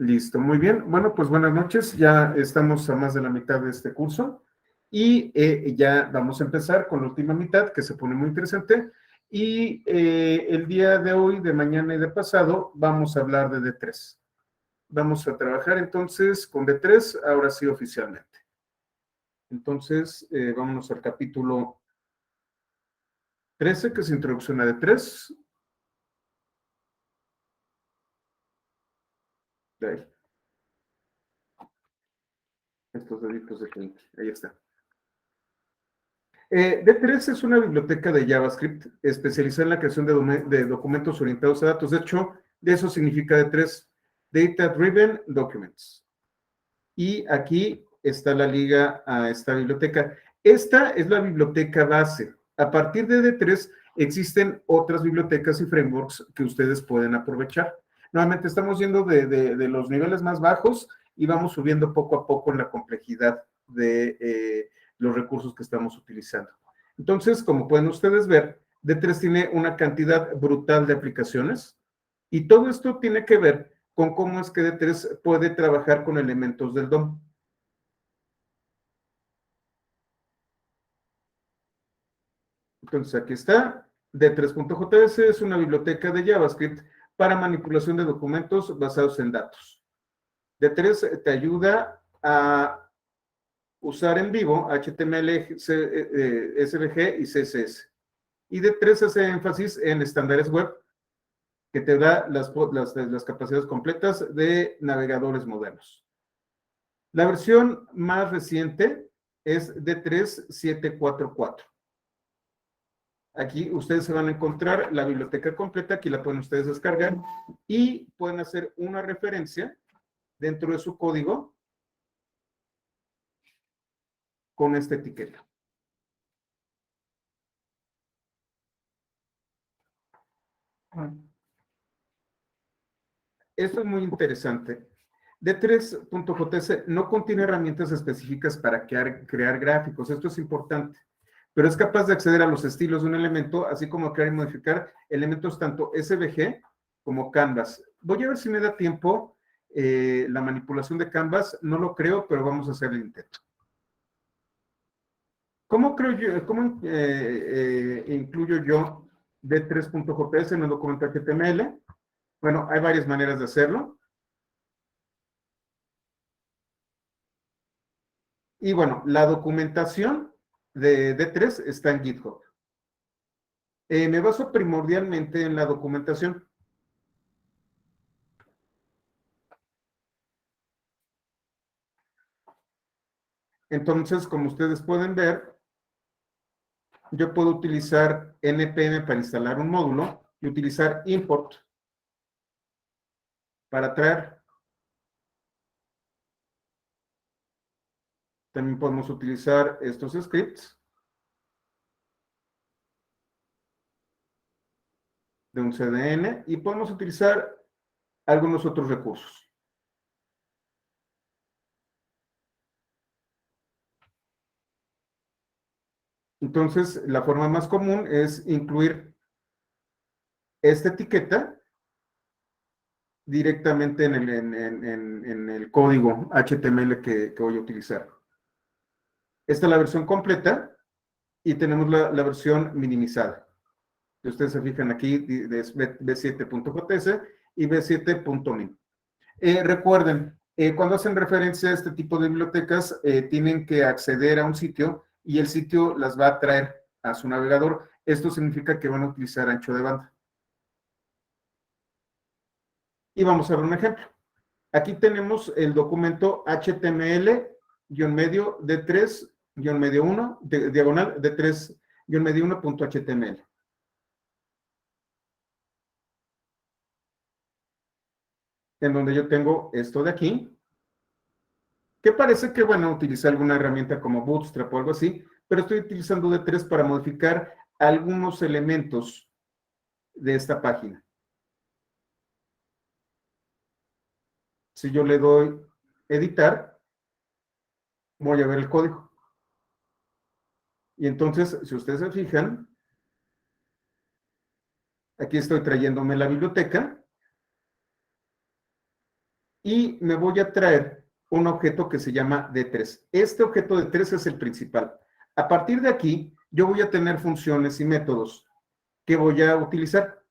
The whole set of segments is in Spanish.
Listo, muy bien. Bueno, pues buenas noches. Ya estamos a más de la mitad de este curso y ya vamos a empezar con la última mitad que se pone muy interesante. Y el día de hoy, de mañana y de pasado, vamos a hablar de D3. Vamos a trabajar entonces con D3, ahora sí oficialmente. Entonces, vámonos al capítulo 13, que es Introducción a D3. De ahí. Estos deditos de aquí, ahí está. D3 es una biblioteca de JavaScript especializada en la creación de documentos orientados a datos. De hecho, de eso significa D3, Data Driven Documents. Y aquí está la liga a esta biblioteca. Esta es la biblioteca base. A partir de D3 existen otras bibliotecas y frameworks que ustedes pueden aprovechar. Nuevamente estamos yendo de los niveles más bajos y vamos subiendo poco a poco en la complejidad de los recursos que estamos utilizando. Entonces, como pueden ustedes ver, D3 tiene una cantidad brutal de aplicaciones y todo esto tiene que ver con cómo es que D3 puede trabajar con elementos del DOM. Entonces, aquí está. D3.js es una biblioteca de JavaScript para manipulación de documentos basados en datos. D3 te ayuda a usar en vivo HTML, SVG y CSS. Y D3 hace énfasis en estándares web que te da las capacidades completas de navegadores modernos. La versión más reciente es D3 744. Aquí ustedes se van a encontrar la biblioteca completa, aquí la pueden ustedes descargar y pueden hacer una referencia dentro de su código con esta etiqueta. Esto es muy interesante. D3.js no contiene herramientas específicas para crear gráficos. Esto es importante, pero es capaz de acceder a los estilos de un elemento, así como crear y modificar elementos tanto SVG como Canvas. Voy a ver si me da tiempo la manipulación de Canvas. No lo creo, pero vamos a hacer el intento. ¿Cómo incluyo yo D3.js en un documento HTML? Bueno, hay varias maneras de hacerlo. Y bueno, la documentación de D3 está en GitHub. Me baso primordialmente en la documentación. Entonces, como ustedes pueden ver, yo puedo utilizar npm para instalar un módulo y utilizar import para traer. También podemos utilizar estos scripts de un CDN y podemos utilizar algunos otros recursos. Entonces, la forma más común es incluir esta etiqueta directamente en el código HTML que voy a utilizar. Esta es la versión completa y tenemos la versión minimizada. Si ustedes se fijan aquí, es b7.js y b7.min. Recuerden, cuando hacen referencia a este tipo de bibliotecas, tienen que acceder a un sitio y el sitio las va a traer a su navegador. Esto significa que van a utilizar ancho de banda. Y vamos a ver un ejemplo. Aquí tenemos el documento HTML-medio D3-1, diagonal D3-medio1.html. En donde yo tengo esto de aquí, que parece que, bueno, utilicé alguna herramienta como Bootstrap o algo así, pero estoy utilizando D3 para modificar algunos elementos de esta página. Si yo le doy editar, voy a ver el código. Y entonces, si ustedes se fijan, aquí estoy trayéndome la biblioteca y me voy a traer un objeto que se llama D3. Este objeto D3 es el principal. A partir de aquí, yo voy a tener funciones y métodos que voy a utilizar.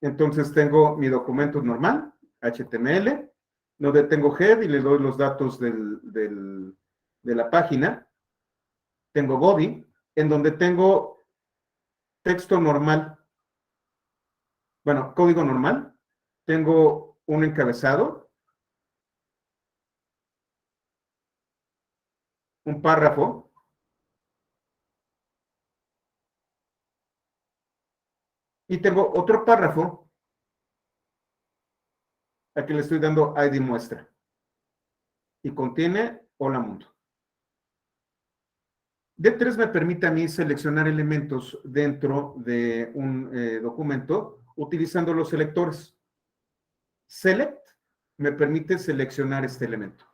Entonces tengo mi documento normal, HTML, donde tengo head y le doy los datos de la página. Tengo body, en donde tengo texto normal, bueno, código normal. Tengo un encabezado, un párrafo, y tengo otro párrafo al que le estoy dando ID muestra. Y contiene Hola Mundo. D3 me permite a mí seleccionar elementos dentro de un documento utilizando los selectores. Select me permite seleccionar este elemento.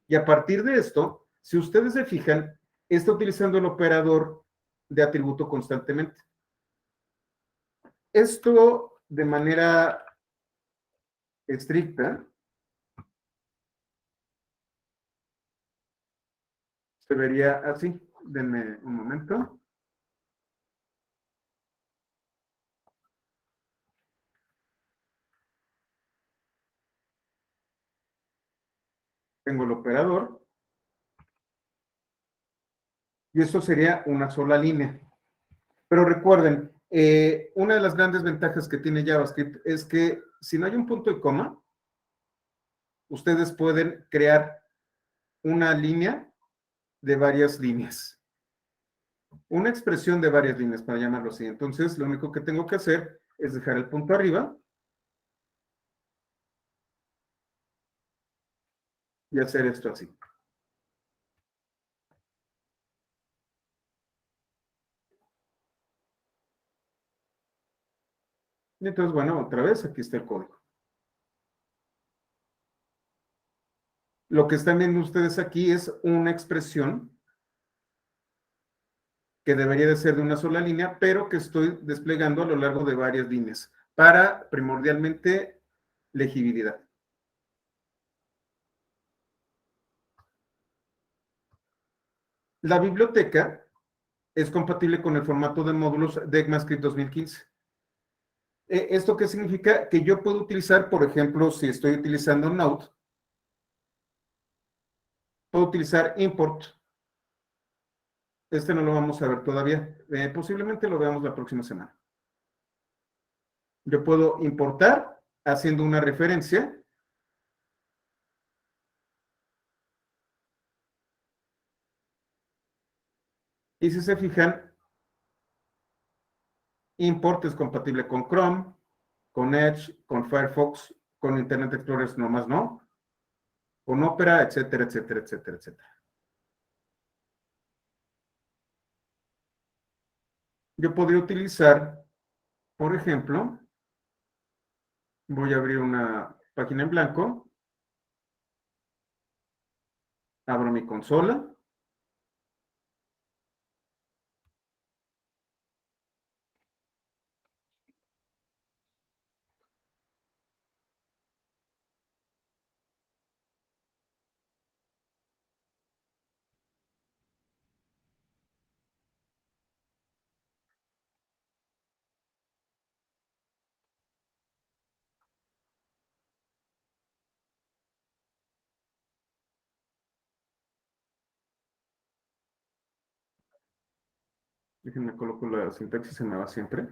Y a partir de esto, si ustedes se fijan, está utilizando el operador de atributo constantemente. Esto de manera estricta se vería así. Denme un momento. Tengo el operador y esto sería una sola línea. Pero recuerden, una de las grandes ventajas que tiene JavaScript es que si no hay un punto y coma, ustedes pueden crear una línea de varias líneas, una expresión de varias líneas, para llamarlo así. Entonces, lo único que tengo que hacer es dejar el punto arriba y hacer esto así. Y entonces, bueno, otra vez, aquí está el código. Lo que están viendo ustedes aquí es una expresión que debería de ser de una sola línea, pero que estoy desplegando a lo largo de varias líneas para primordialmente legibilidad. La biblioteca es compatible con el formato de módulos de ECMAScript 2015. ¿Esto qué significa? Que yo puedo utilizar, por ejemplo, si estoy utilizando Node, puedo utilizar import. Este no lo vamos a ver todavía. Posiblemente lo veamos la próxima semana. Yo puedo importar haciendo una referencia. Y si se fijan, import es compatible con Chrome, con Edge, con Firefox, con Internet Explorer nomás no, con Opera, etcétera, etcétera, etcétera, etcétera. Yo podría utilizar, por ejemplo, voy a abrir una página en blanco, abro mi consola, déjenme coloco la sintaxis, se me va siempre.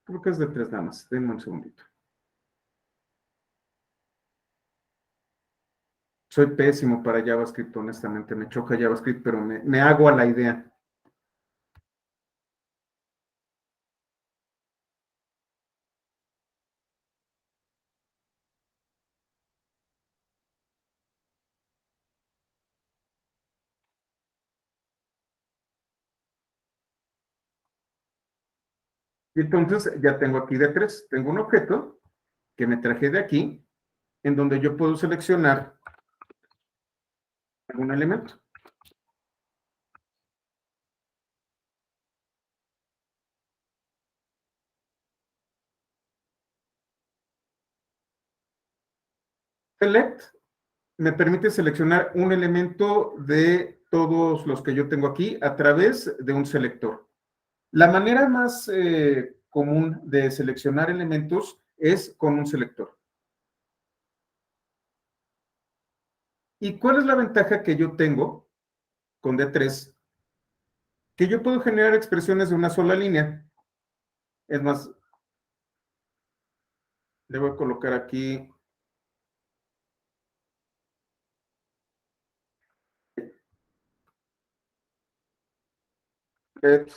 Creo que es de tres nada más, denme un segundito. Soy pésimo para JavaScript, honestamente, me choca JavaScript, pero me hago a la idea. Y entonces ya tengo aquí D3. Tengo un objeto que me traje de aquí, en donde yo puedo seleccionar algún elemento. Select me permite seleccionar un elemento de todos los que yo tengo aquí a través de un selector. La manera más común de seleccionar elementos es con un selector. ¿Y cuál es la ventaja que yo tengo con D3? Que yo puedo generar expresiones de una sola línea. Es más, le voy a colocar aquí get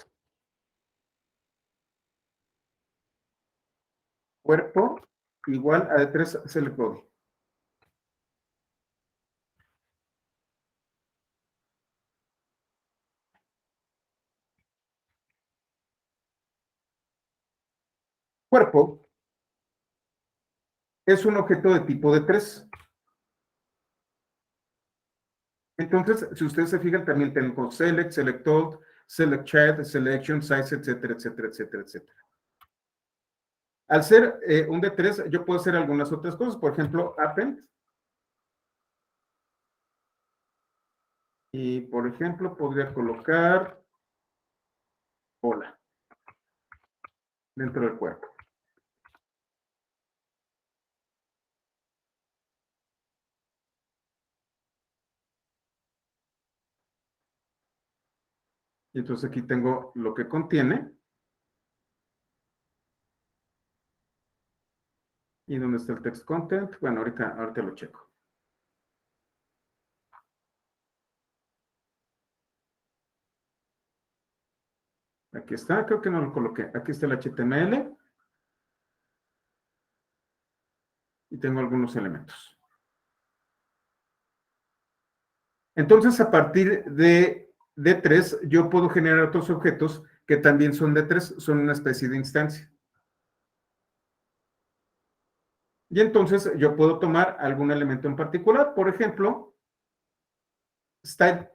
cuerpo igual a D3 select body. Cuerpo es un objeto de tipo D3. Entonces, si ustedes se fijan, también tengo select, select all, select chat, selection, size, etcétera, etcétera, etcétera, etcétera. Al ser un D3, yo puedo hacer algunas otras cosas, por ejemplo, append. Y, por ejemplo, podría colocar hola dentro del cuerpo. Y entonces aquí tengo lo que contiene. ¿Y dónde está el text content? Bueno, ahorita lo checo. Aquí está, creo que no lo coloqué. Aquí está el HTML. Y tengo algunos elementos. Entonces, a partir de D3, yo puedo generar otros objetos que también son D3, son una especie de instancia. Y entonces yo puedo tomar algún elemento en particular, por ejemplo, style.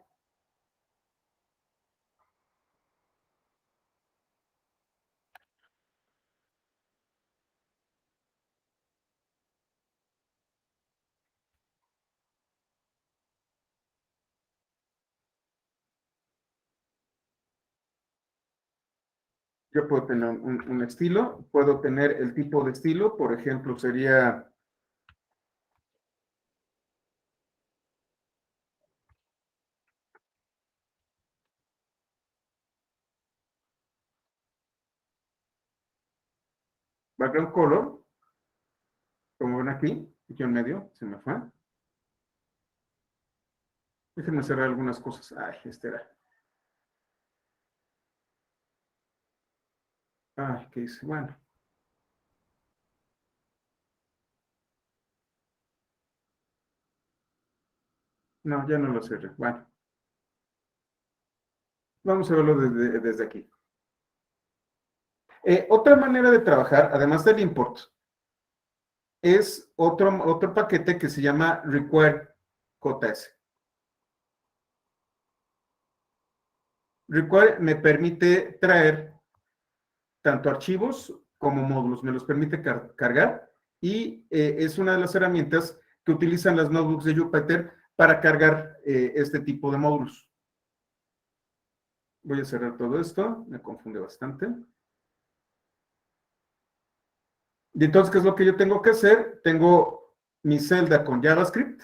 Yo puedo tener un estilo, puedo tener el tipo de estilo, por ejemplo, sería background color, como ven aquí, aquí en medio, se me fue. Déjenme cerrar algunas cosas. Ay, este era. Ay, ¿qué hice? Bueno. No, ya no lo cerré. Bueno. Vamos a verlo desde aquí. Otra manera de trabajar, además del import, es otro paquete que se llama require.js. Require me permite traer tanto archivos como módulos, me los permite cargar y es una de las herramientas que utilizan las notebooks de Jupyter para cargar este tipo de módulos. Voy a cerrar todo esto, me confunde bastante. Y entonces, ¿qué es lo que yo tengo que hacer? Tengo mi celda con JavaScript,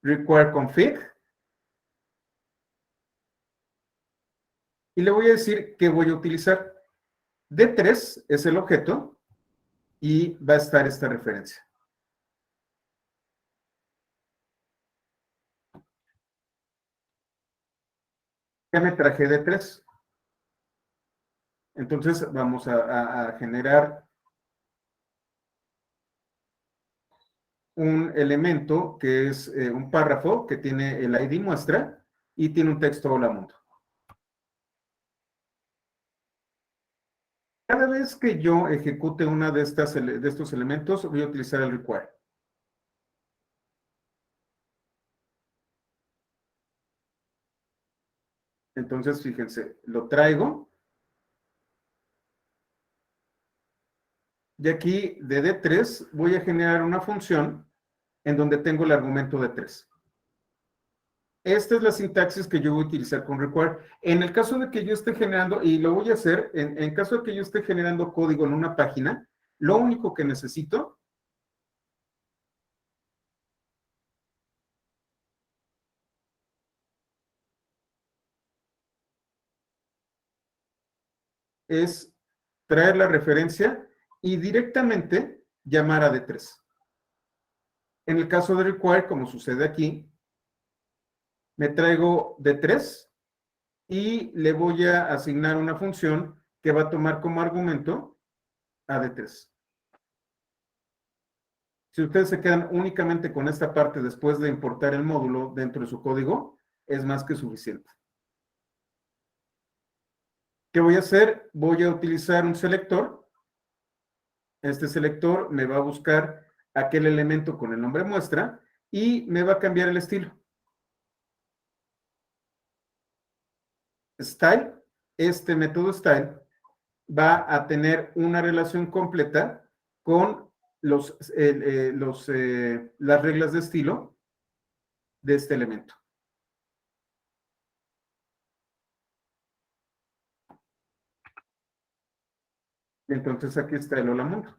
require config, y le voy a decir que voy a utilizar. D3 es el objeto y va a estar esta referencia. Ya me traje D3. Entonces vamos a generar un elemento que es un párrafo que tiene el ID muestra y tiene un texto hola mundo. Cada vez que yo ejecute una de estos elementos, voy a utilizar el require. Entonces, fíjense, lo traigo. Y aquí de D3 voy a generar una función en donde tengo el argumento de 3. Esta es la sintaxis que yo voy a utilizar con require. En el caso de que yo esté generando, y lo voy a hacer, en caso de que yo esté generando código en una página, lo único que necesito es traer la referencia y directamente llamar a D3. En el caso de require, como sucede aquí, me traigo D3 y le voy a asignar una función que va a tomar como argumento a D3. Si ustedes se quedan únicamente con esta parte después de importar el módulo dentro de su código, es más que suficiente. ¿Qué voy a hacer? Voy a utilizar un selector. Este selector me va a buscar aquel elemento con el nombre muestra y me va a cambiar el estilo. Style, este método style va a tener una relación completa con las reglas de estilo de este elemento. Entonces aquí está el hola mundo.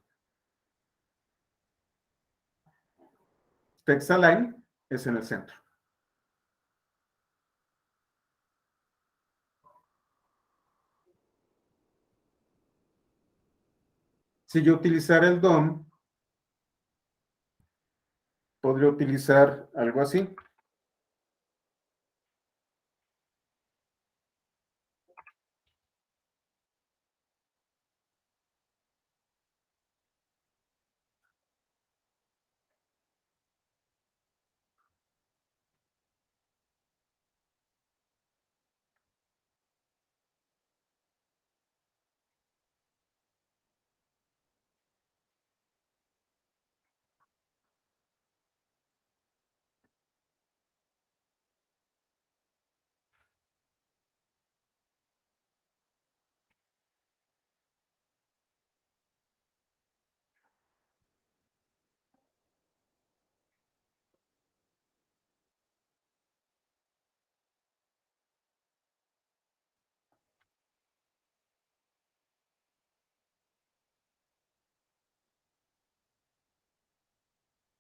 Text align es en el centro. Si yo utilizara el DOM, podría utilizar algo así.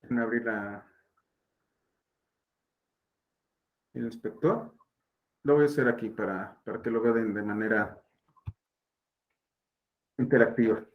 Déjenme abrir el inspector. Lo voy a hacer aquí para que lo vean de manera interactiva.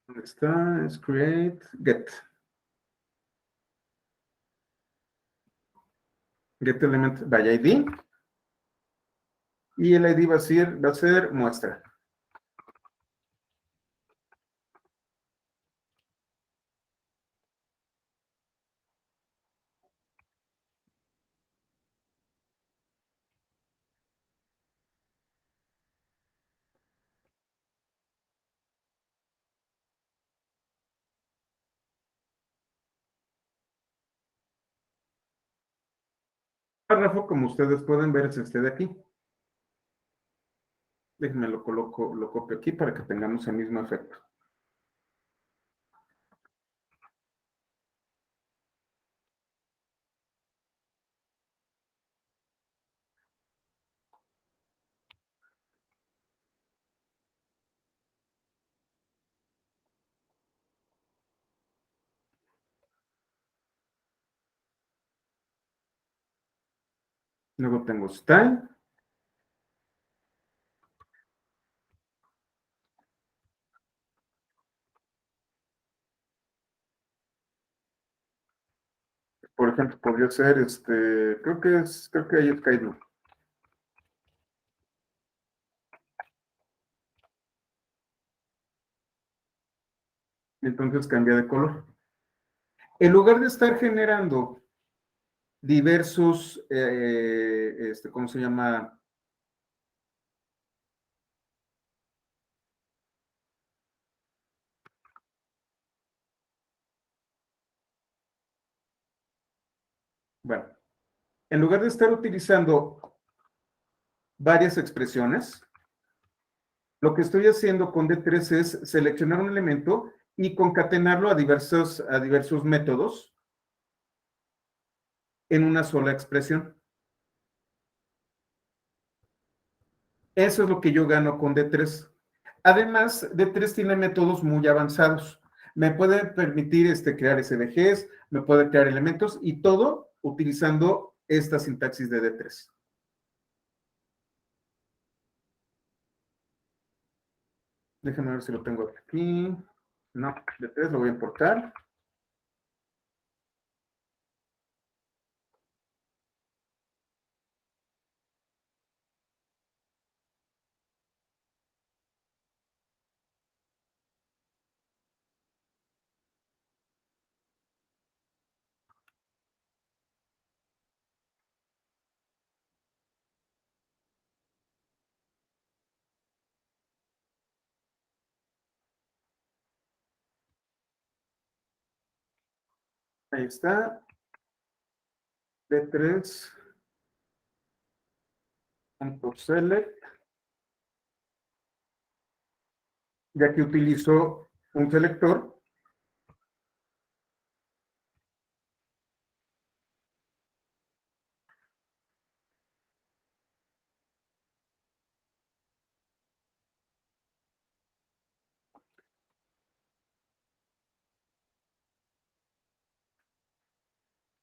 ¿Dónde está? Es create, get. Get element by ID. Y el ID va a ser muestra. El párrafo, como ustedes pueden ver, es este de aquí. Déjenme lo coloco, lo copio aquí para que tengamos el mismo efecto. Luego tengo style. Por ejemplo, podría ser, creo que ahí es Kaido. Entonces cambia de color. En lugar de estar generando diversos, ¿cómo se llama? Bueno, en lugar de estar utilizando varias expresiones, lo que estoy haciendo con D3 es seleccionar un elemento y concatenarlo a diversos métodos en una sola expresión. Eso es lo que yo gano con D3. Además, D3 tiene métodos muy avanzados. Me puede permitir crear SVGs, me puede crear elementos y todo utilizando esta sintaxis de D3. Déjenme ver si lo tengo aquí. No, D3 lo voy a importar. Ahí está. D3.select. Ya que utilizo un selector,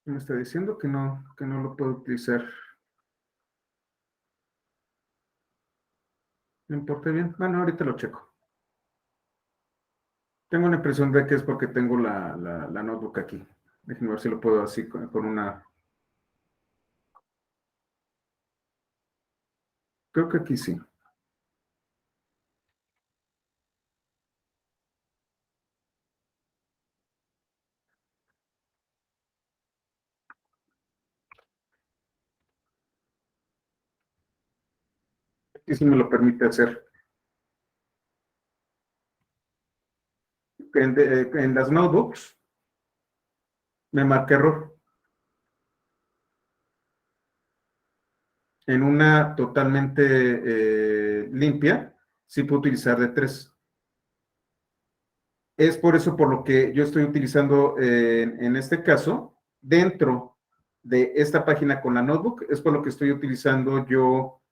me está diciendo que no lo puedo utilizar. No importa bien. Bueno, ahorita lo checo. Tengo una impresión de que es porque tengo la notebook aquí. Déjenme ver si lo puedo así con una. Creo que aquí sí. Aquí sí me lo permite hacer. En las notebooks me marca error. En una totalmente limpia, sí puedo utilizar D3. Es por eso por lo que yo estoy utilizando en este caso, dentro de esta página con la notebook, es por lo que estoy utilizando yo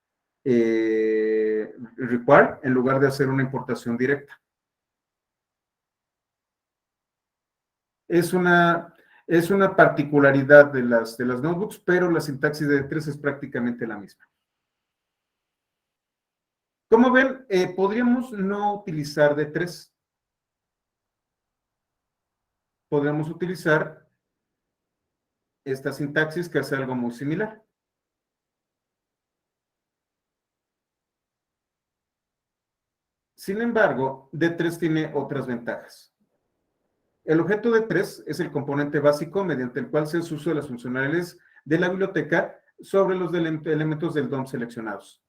require en lugar de hacer una importación directa. Es es una particularidad de de las notebooks, pero la sintaxis de D3 es prácticamente la misma. Como ven, podríamos no utilizar D3. Podríamos utilizar esta sintaxis que hace algo muy similar. Sin embargo, D3 tiene otras ventajas. El objeto D3 es el componente básico mediante el cual se hace uso de las funcionalidades de la biblioteca sobre los elementos del DOM seleccionados.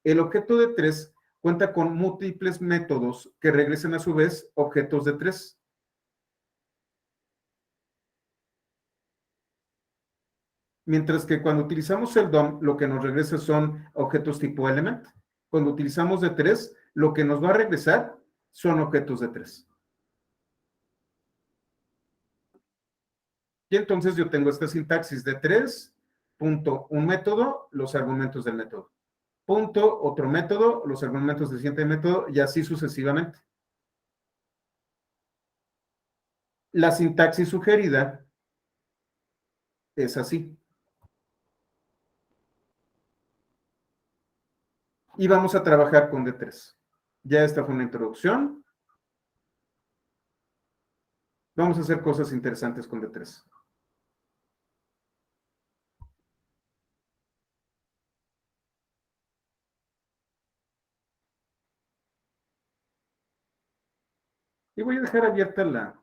El objeto D3 cuenta con múltiples métodos que regresan a su vez objetos D3. Mientras que cuando utilizamos el DOM, lo que nos regresa son objetos tipo element. Cuando utilizamos D3, lo que nos va a regresar son objetos D3. Y entonces yo tengo esta sintaxis D3, punto, un método, los argumentos del método. Punto, otro método, los argumentos del siguiente método, y así sucesivamente. La sintaxis sugerida es así. Y vamos a trabajar con D3. Ya esta fue una introducción. Vamos a hacer cosas interesantes con D3. Y voy a dejar abierta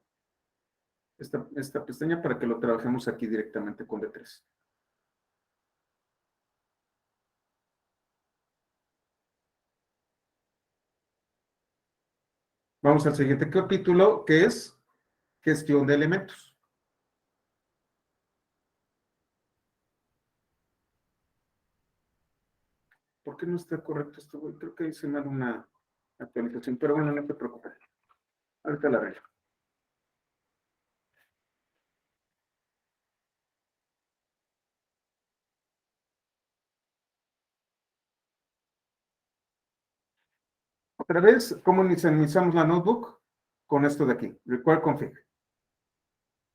esta pestaña para que lo trabajemos aquí directamente con D3. Vamos al siguiente capítulo, que es gestión de elementos. ¿Por qué no está correcto esto? Creo que hice mal una actualización, pero bueno, no te preocupes. Ahorita la arreglo. Otra vez, ¿cómo iniciamos la notebook? Con esto de aquí, require config.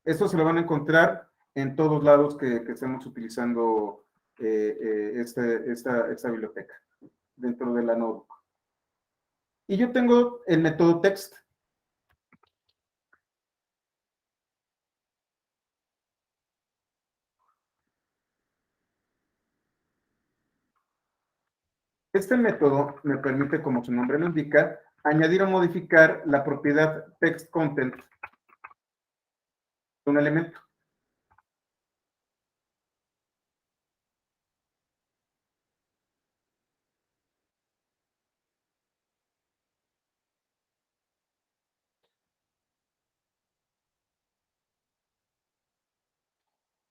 Esto se lo van a encontrar en todos lados que estemos utilizando esta biblioteca dentro de la notebook. Y yo tengo el método text. Este método me permite, como su nombre lo indica, añadir o modificar la propiedad text content de un elemento.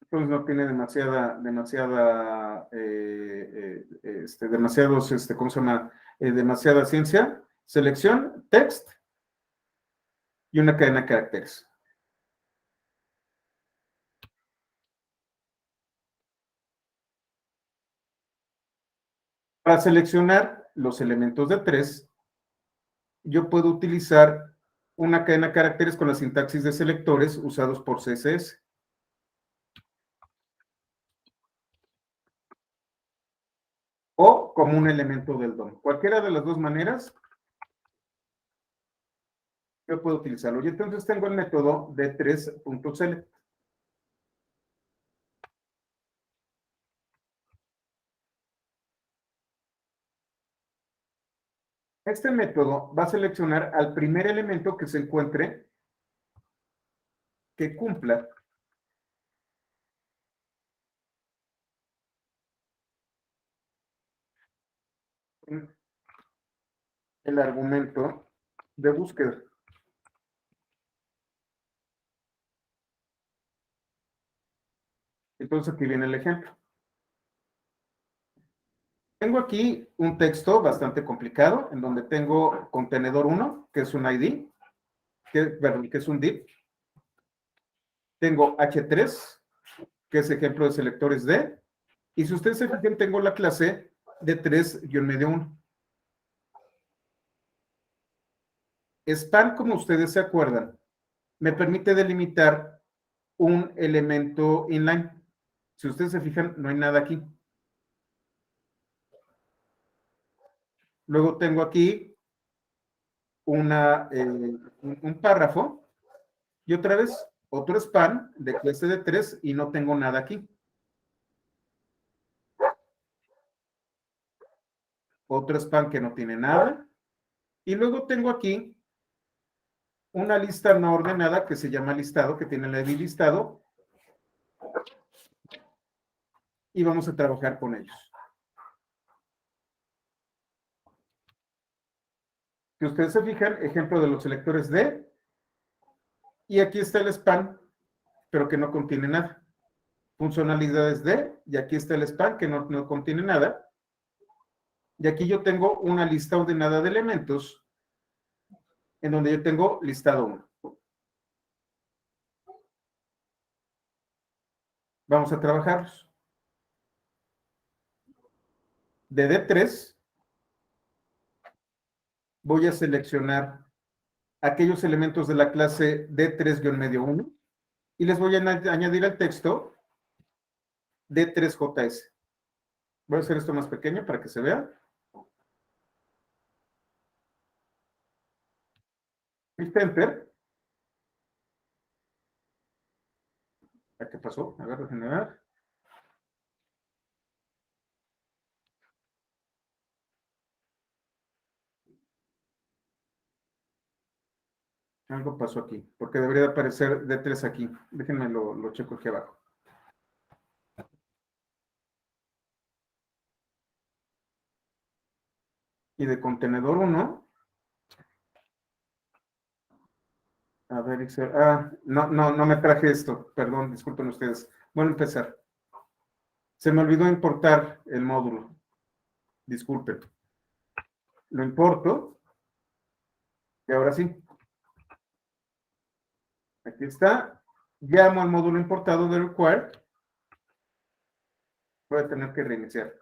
Entonces no tiene ¿cómo se llama? Demasiada ciencia. Selección, text y una cadena de caracteres. Para seleccionar los elementos de 3, yo puedo utilizar una cadena de caracteres con la sintaxis de selectores usados por CSS. O como un elemento del DOM. Cualquiera de las dos maneras, yo puedo utilizarlo. Y entonces tengo el método de 3.select. Este método va a seleccionar al primer elemento que se encuentre que cumpla el argumento de búsqueda. Entonces aquí viene el ejemplo. Tengo aquí un texto bastante complicado en donde tengo contenedor 1, que es un ID, que es un div. Tengo H3, que es ejemplo de selectores D. Y si ustedes se fijan, tengo la clase de 3-1. Span, como ustedes se acuerdan, me permite delimitar un elemento inline. Si ustedes se fijan, no hay nada aquí. Luego tengo aquí un párrafo y otra vez otro span de clase de 3 y no tengo nada aquí. Otro span que no tiene nada. Y luego tengo aquí una lista no ordenada que se llama listado, que tiene la ID listado. Y vamos a trabajar con ellos. Si ustedes se fijan, ejemplo de los selectores D, y aquí está el span, pero que no contiene nada. Funcionalidades D, y aquí está el span, que no contiene nada. Y aquí yo tengo una lista ordenada de elementos, en donde yo tengo listado 1. Vamos a trabajarlos. De D3, voy a seleccionar aquellos elementos de la clase D3-1 y les voy a añadir al texto D3JS. Voy a hacer esto más pequeño para que se vea. Enter. ¿Qué pasó? A ver, regenerar. Algo pasó aquí, porque debería de aparecer D3 aquí. Déjenme lo checo aquí abajo. Y de contenedor 1, a ver, Excel. No me traje esto, perdón, disculpen ustedes. Bueno, empezar. Se me olvidó importar el módulo, disculpen. Lo importo, y ahora sí. Aquí está. Llamo al módulo importado de require. Voy a tener que reiniciar.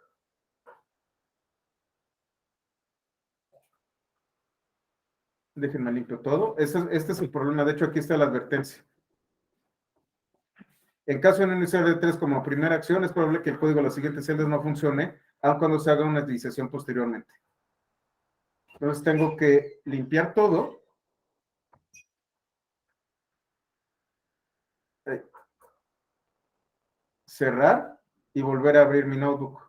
Déjenme limpio todo. Este es el problema. De hecho, aquí está la advertencia. En caso de no iniciar de 3 como primera acción, es probable que el código de las siguientes celdas no funcione, aun cuando se haga una utilización posteriormente. Entonces tengo que limpiar todo. Cerrar y volver a abrir mi notebook.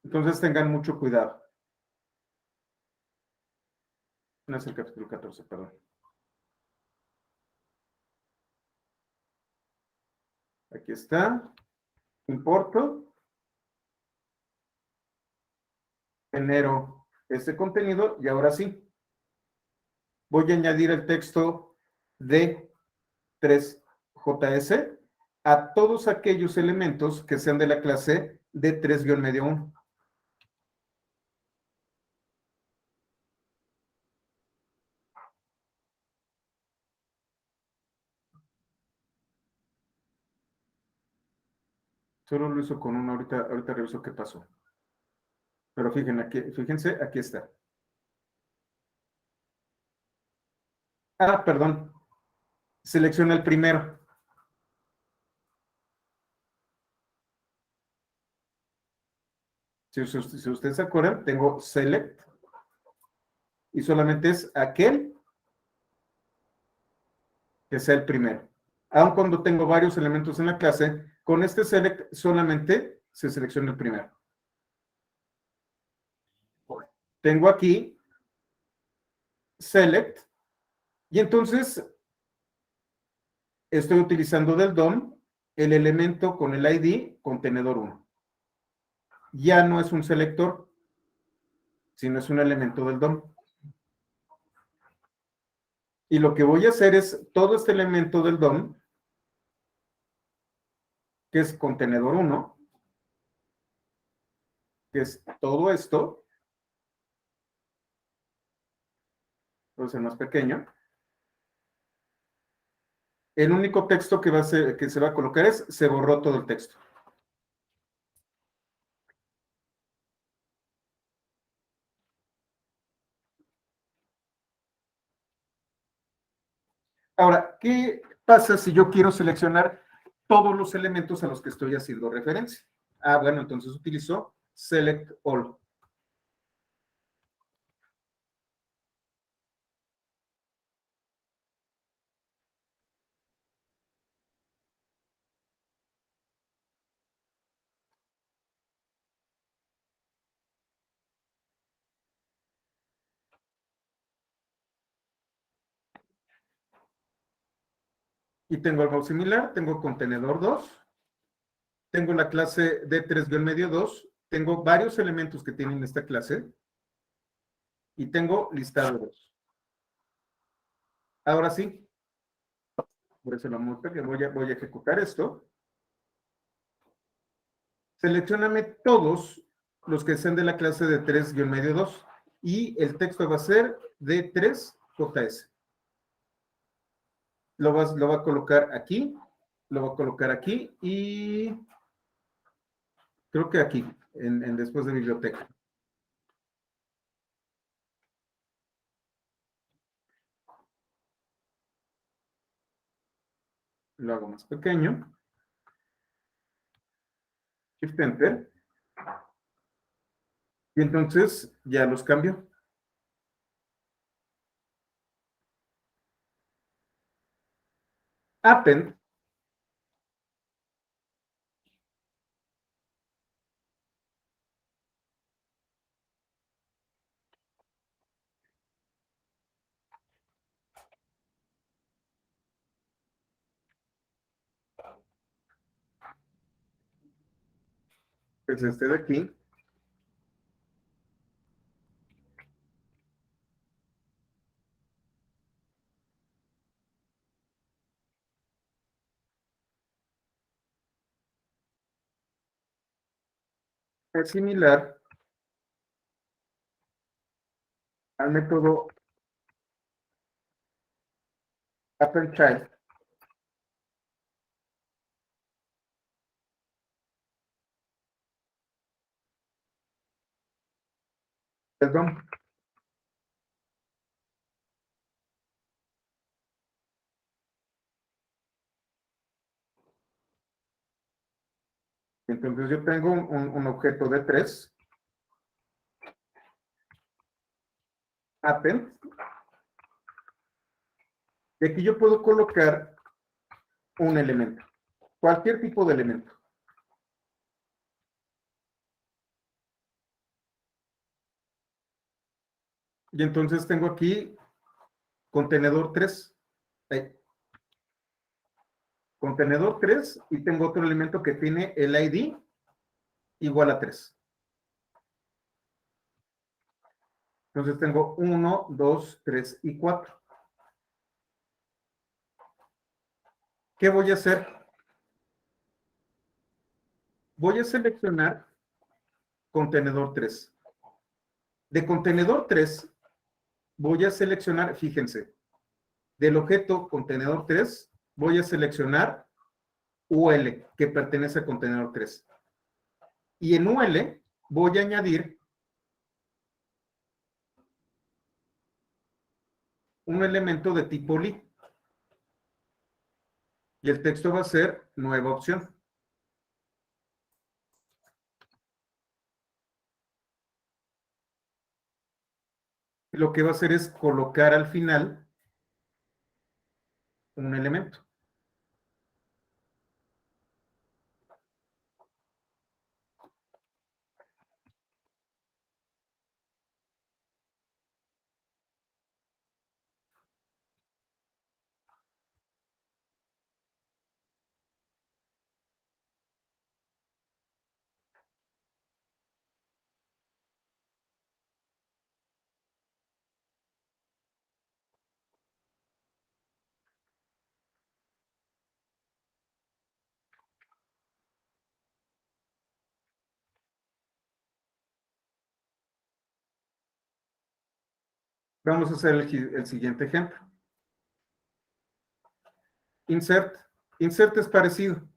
Entonces tengan mucho cuidado. No es el capítulo 14, perdón. Aquí está. Importo. Genero este contenido y ahora sí. Voy a añadir el texto de 3JS a todos aquellos elementos que sean de la clase de 3-1. Solo lo hizo con uno, ahorita reviso qué pasó. Pero fíjense, aquí está. Perdón. Selecciona el primero. Si ustedes se acuerdan, tengo select y solamente es aquel que sea el primero. Aun cuando tengo varios elementos en la clase, con este select solamente se selecciona el primero. Tengo aquí select y entonces estoy utilizando del DOM el elemento con el ID contenedor 1. Ya no es un selector, sino es un elemento del DOM. Y lo que voy a hacer es todo este elemento del DOM, que es contenedor 1, que es todo esto, entonces el más pequeño. El único texto que se va a colocar es, se borró todo el texto. Ahora, ¿qué pasa si yo quiero seleccionar todos los elementos a los que estoy haciendo referencia? Bueno, entonces utilizo select all. Y tengo algo similar, tengo contenedor 2, tengo la clase D3-2, tengo varios elementos que tienen esta clase y tengo listado 2. Ahora sí, por eso la muestra que voy a ejecutar esto. Seleccioname todos los que sean de la clase de 3-2 y el texto va a ser de 3JS. Lo va a colocar aquí, lo va a colocar aquí y creo que aquí, en después de biblioteca. Lo hago más pequeño. Shift Enter. Y entonces ya los cambio. Append es este de aquí. Es similar al método Applechild. Perdón. Entonces yo tengo un objeto de 3, append, y aquí yo puedo colocar un elemento, cualquier tipo de elemento. Y entonces tengo aquí contenedor 3, contenedor 3, y tengo otro elemento que tiene el ID igual a 3. Entonces tengo 1, 2, 3 y 4. ¿Qué voy a hacer? Voy a seleccionar contenedor 3. De contenedor 3 voy a seleccionar, fíjense, del objeto contenedor 3 voy a seleccionar UL, que pertenece a contenedor 3. Y en UL voy a añadir un elemento de tipo li. Y el texto va a ser nueva opción. Y lo que va a hacer es colocar al final un elemento. Vamos a hacer el siguiente ejemplo. Insert. Insert es parecido.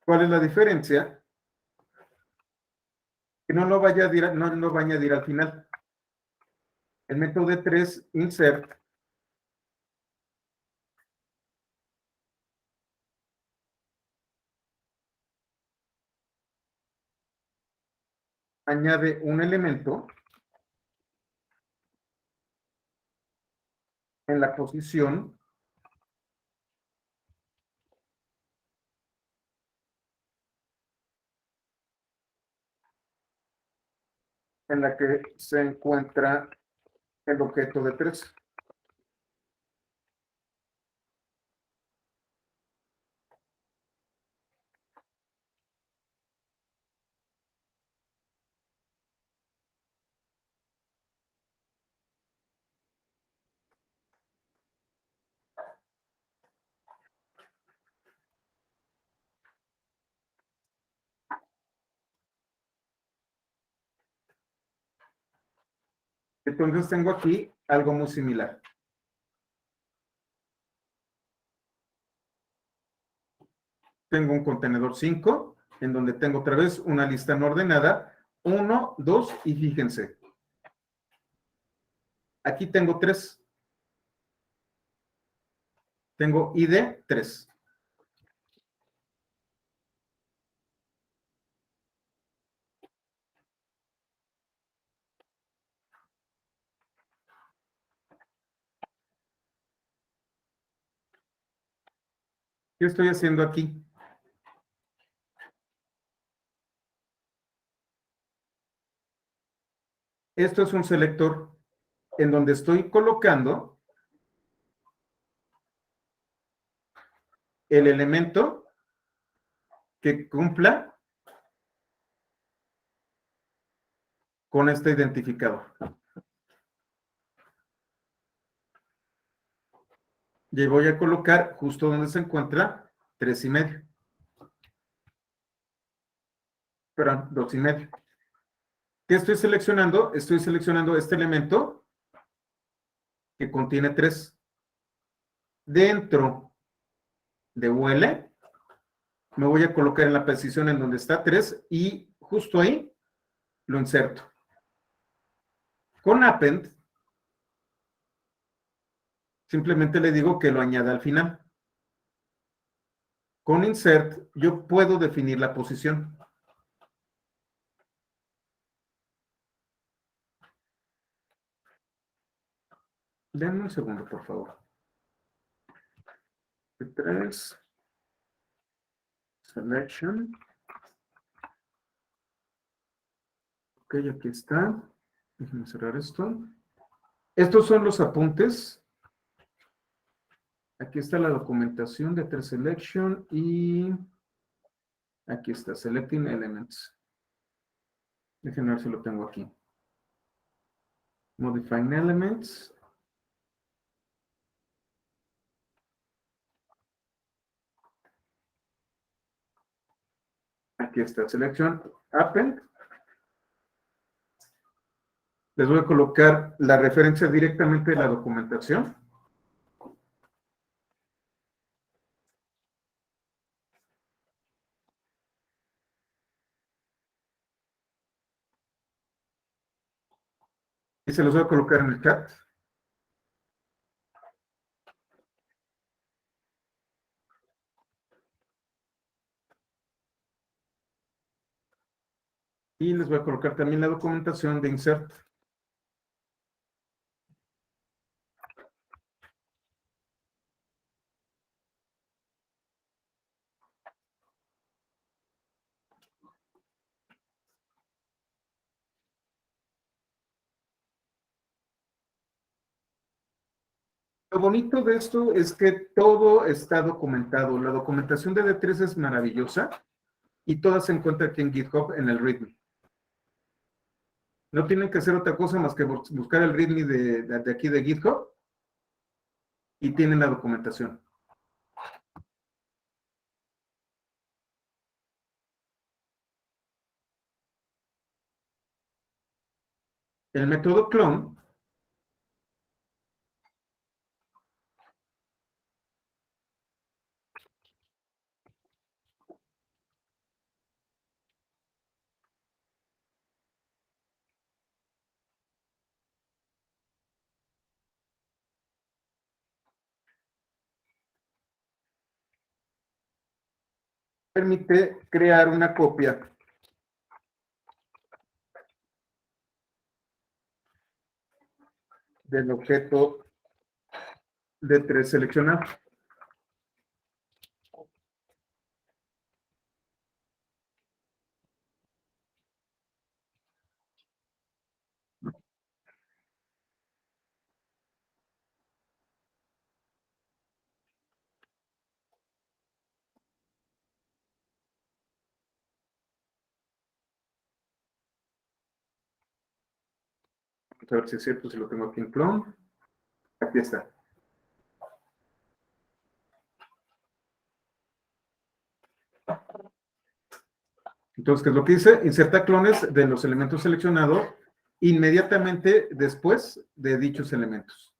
¿Cuál es la diferencia? Que no lo vaya a añadir, no lo va a añadir al final. El método de 3, insert, añade un elemento en la posición en la que se encuentra el objeto de 3. Entonces tengo aquí algo muy similar. Tengo un contenedor 5, en donde tengo otra vez una lista no ordenada, 1, 2, y fíjense, aquí tengo 3. Tengo ID 3. ¿Qué estoy haciendo aquí? Esto es un selector en donde estoy colocando el elemento que cumpla con este identificador. Y voy a colocar justo donde se encuentra 3,5. Perdón, 2,5. ¿Qué estoy seleccionando? Estoy seleccionando este elemento que contiene 3. Dentro de UL, me voy a colocar en la posición en donde está 3 y justo ahí lo inserto. Con append, simplemente le digo que lo añada al final. Con insert, yo puedo definir la posición. Denme un segundo, por favor. 3. Selection. Ok, aquí está. Déjenme cerrar esto. Estos son los apuntes. Aquí está la documentación de 3 Selection y aquí está Selecting Elements. Déjenme ver si lo tengo aquí. Modifying Elements. Aquí está Selection Append. Les voy a colocar la referencia directamente de la documentación. Y se los voy a colocar en el chat. Y les voy a colocar también la documentación de insert. Lo bonito de esto es que todo está documentado. La documentación de D3 es maravillosa y toda se encuentra aquí en GitHub en el README. No tienen que hacer otra cosa más que buscar el README de aquí de GitHub y tienen la documentación. El método clone permite crear una copia del objeto D3 seleccionado. Vamos a ver si es cierto, si lo tengo aquí en clone. Aquí está. Entonces, ¿qué es lo que hice? Inserta clones de los elementos seleccionados inmediatamente después de dichos elementos.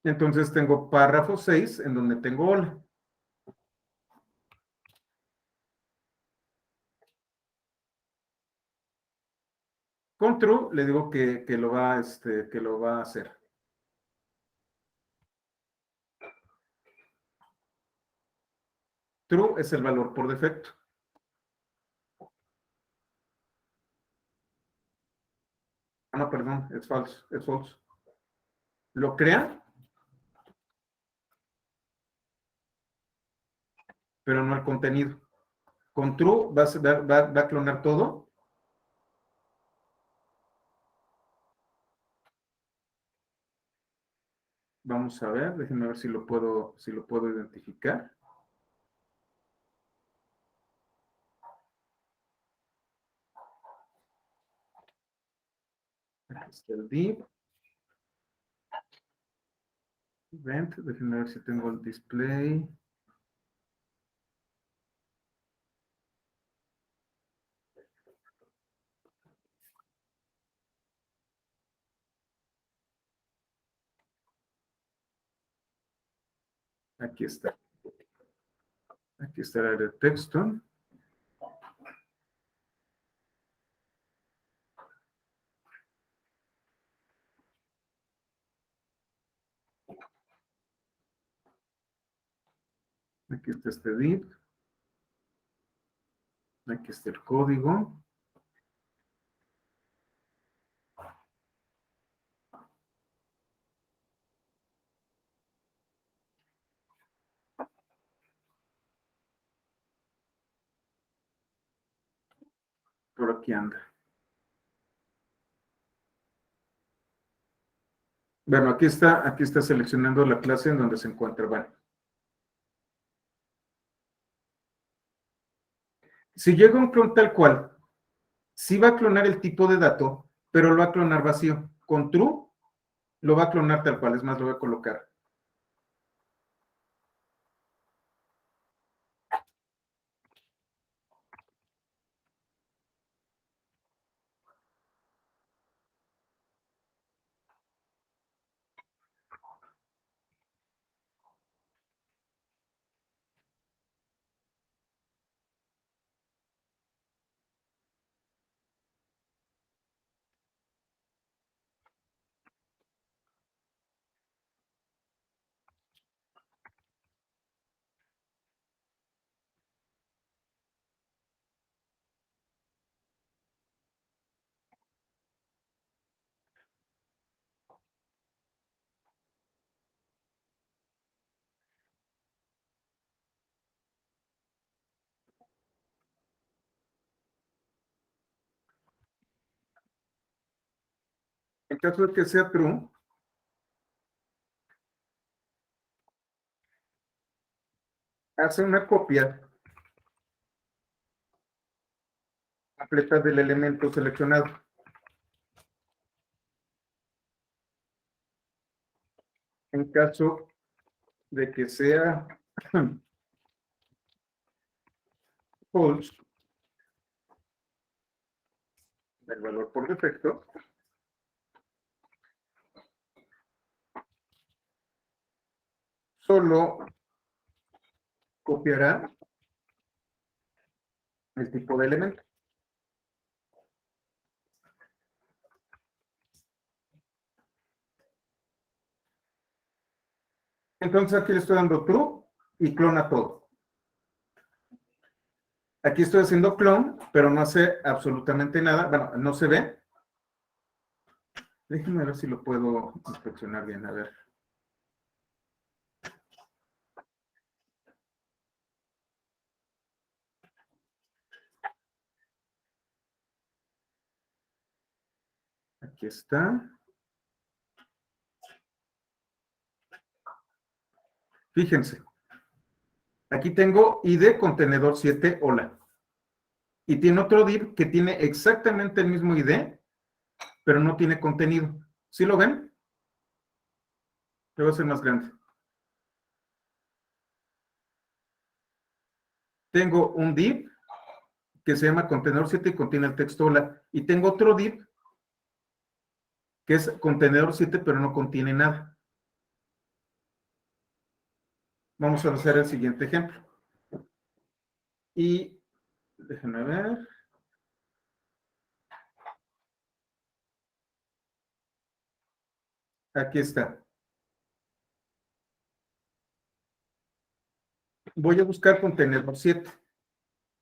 Entonces tengo párrafo 6 en donde tengo hola. Con true le digo que lo va a hacer. True es el valor por defecto. Ah, no, perdón, es falso, es falso. Lo crea, pero no el contenido. Con true va a clonar todo. Vamos a ver, déjenme ver si lo puedo identificar. Aquí está el div. Event, déjenme ver si tengo el display. Aquí está. Aquí está el área de texto. Aquí está este div. Aquí está el código. Por aquí anda. Bueno, aquí está seleccionando la clase en donde se encuentra. Bueno, si llega un clon tal cual, sí va a clonar el tipo de dato, pero lo va a clonar vacío. Con true, lo va a clonar tal cual. Es más, lo voy a colocar. En caso de que sea true, hace una copia completa del elemento seleccionado. En caso de que sea false, el valor por defecto, solo copiará el tipo de elemento. Entonces aquí le estoy dando true y clona todo. Aquí estoy haciendo clone, pero no hace absolutamente nada. Bueno, no se ve. Déjenme ver si lo puedo inspeccionar bien. A ver. Aquí está. Fíjense. Aquí tengo ID contenedor 7, hola. Y tiene otro div que tiene exactamente el mismo ID, pero no tiene contenido. ¿Sí lo ven? Le voy a hacer más grande. Tengo un div que se llama contenedor 7 y contiene el texto hola. Y tengo otro div que es contenedor 7, pero no contiene nada. Vamos a hacer el siguiente ejemplo. Y déjenme ver. Aquí está. Voy a buscar contenedor 7.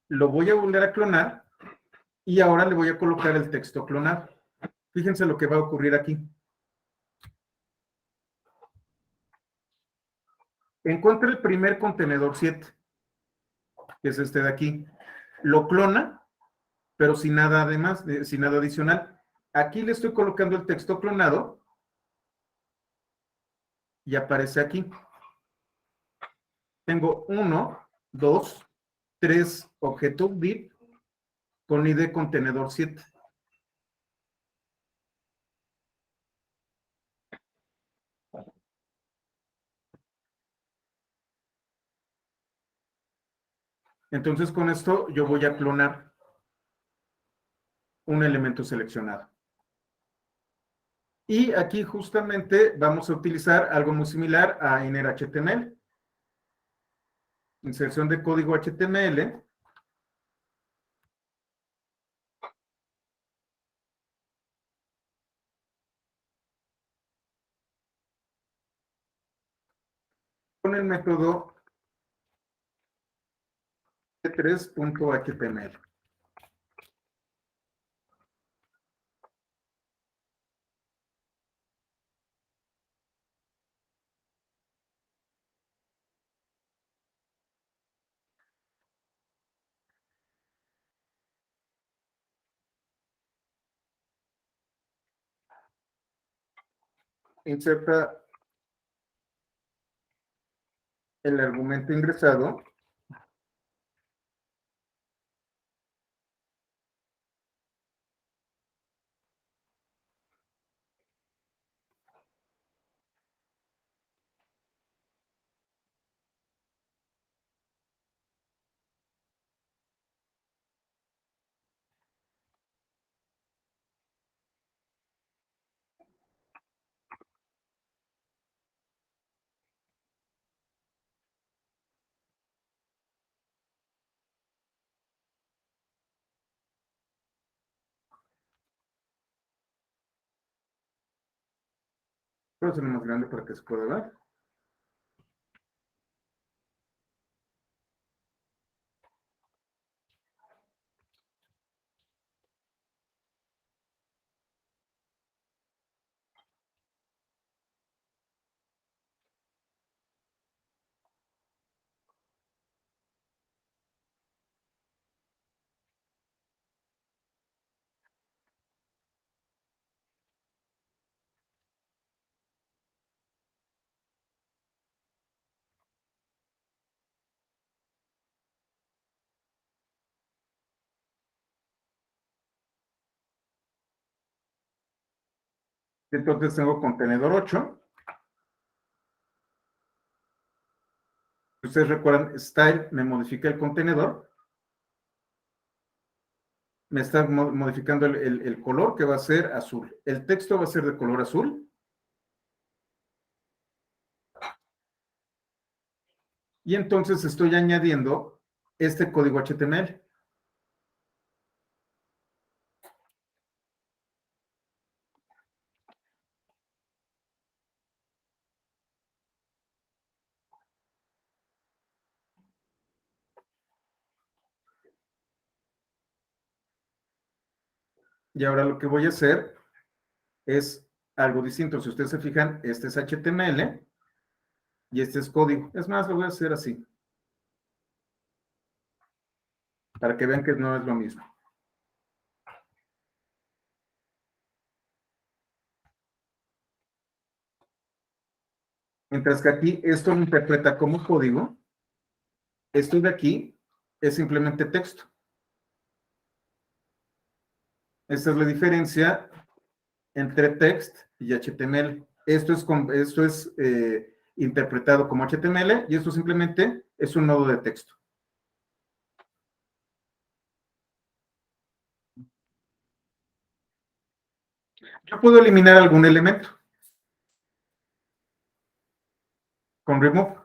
Lo voy a volver a clonar y ahora le voy a colocar el texto clonado. Fíjense lo que va a ocurrir aquí. Encuentra el primer contenedor 7, que es este de aquí. Lo clona, pero sin nada además, sin nada adicional. Aquí le estoy colocando el texto clonado y aparece aquí. Tengo 1, 2, 3 objeto div con ID contenedor 7. Entonces con esto yo voy a clonar un elemento seleccionado. Y aquí justamente vamos a utilizar algo muy similar a inner HTML. Inserción de código HTML. Con el método 3.html. Inserta el argumento ingresado. Puedo hacerlo más grande para que se pueda ver. Entonces tengo contenedor 8. Ustedes recuerdan, style me modifica el contenedor. Me está modificando el color que va a ser azul. El texto va a ser de color azul. Y entonces estoy añadiendo este código HTML. Y ahora lo que voy a hacer es algo distinto. Si ustedes se fijan, este es HTML y este es código. Es más, lo voy a hacer así, para que vean que no es lo mismo. Mientras que aquí esto lo interpreta como código, esto de aquí es simplemente texto. Esta es la diferencia entre text y HTML. Esto es interpretado como HTML y esto simplemente es un nodo de texto. Yo puedo eliminar algún elemento con remove.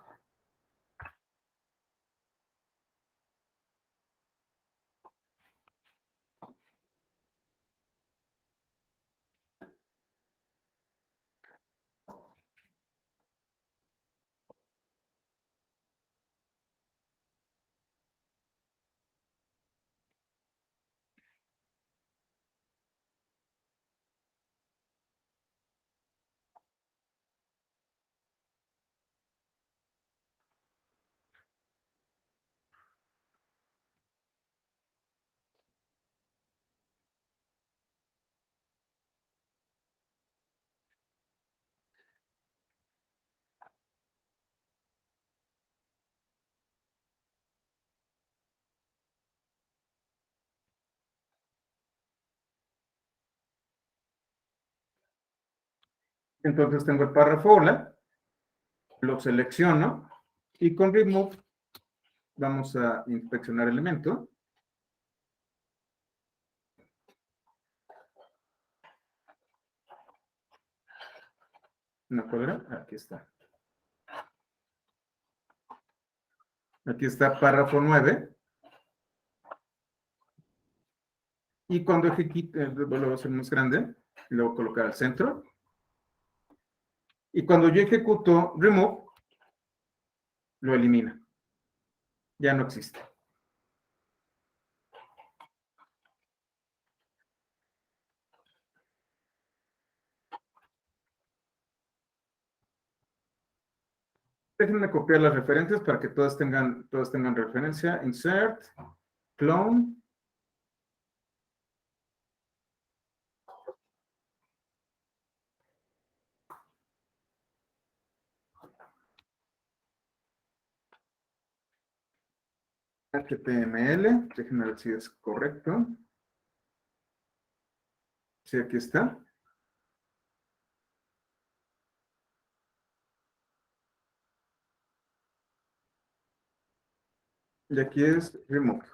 Entonces tengo el párrafo hola, lo selecciono y con remove vamos a inspeccionar elemento. ¿No cuadra? Aquí está. Aquí está párrafo 9. Y cuando ejecute, lo voy a hacer más grande, y lo voy a colocar al centro. Y cuando yo ejecuto remove, lo elimina. Ya no existe. Déjenme copiar las referencias para que todas tengan referencia. Insert, clone. HTML. Déjenme ver si es correcto. Sí, aquí está. Y aquí es remove.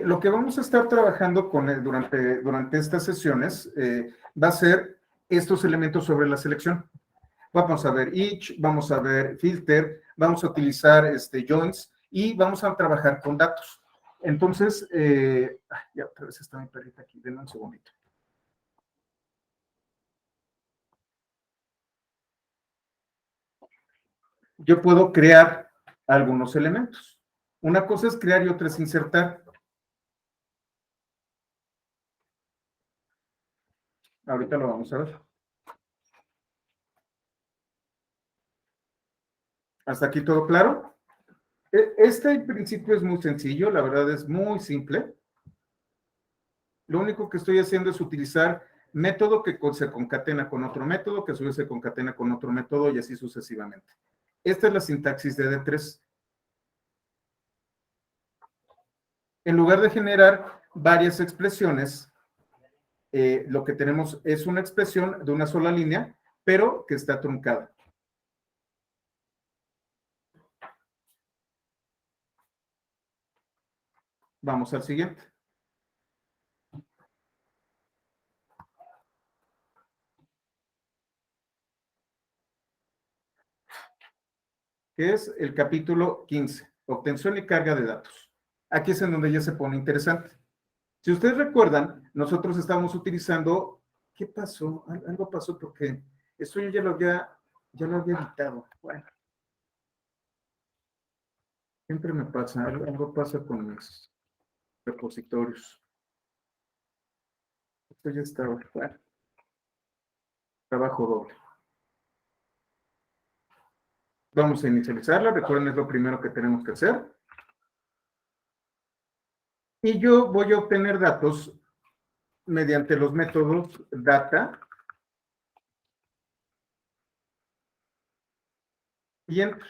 Lo que vamos a estar trabajando con durante estas sesiones va a ser estos elementos sobre la selección. Vamos a ver each, vamos a ver filter, vamos a utilizar joins y vamos a trabajar con datos. Entonces, ya otra vez está mi perrita aquí, denme un segundito. Yo puedo crear algunos elementos. Una cosa es crear y otra es insertar. Ahorita lo vamos a ver. ¿Hasta aquí todo claro? Este principio es muy sencillo, la verdad es muy simple. Lo único que estoy haciendo es utilizar método que se concatena con otro método, que a su vez se concatena con otro método y así sucesivamente. Esta es la sintaxis de D3. En lugar de generar varias expresiones, lo que tenemos es una expresión de una sola línea, pero que está truncada. Vamos al siguiente. Que es el capítulo 15, obtención y carga de datos. Aquí es en donde ya se pone interesante. Si ustedes recuerdan, nosotros estamos utilizando, ¿qué pasó? Algo pasó porque esto yo ya lo había editado. Bueno, siempre me pasa, algo pasa con mis repositorios. Esto ya está, bueno, trabajo doble. Vamos a inicializarla, recuerden, es lo primero que tenemos que hacer. Y yo voy a obtener datos mediante los métodos data y enter.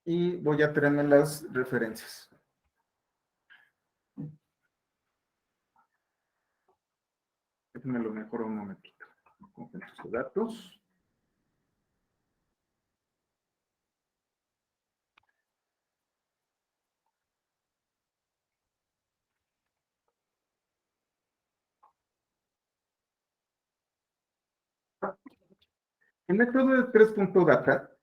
Y voy a tenerme las referencias. Déjenme lo mejor un momentito. Conjuntos de datos. El método de 3.data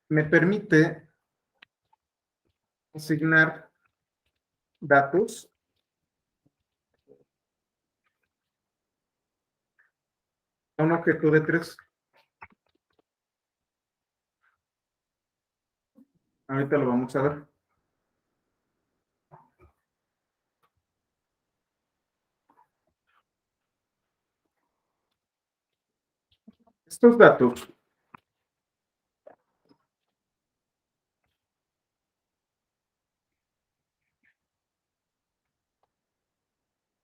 me permite asignar datos a un objeto de 3. Ahorita lo vamos a ver. Estos datos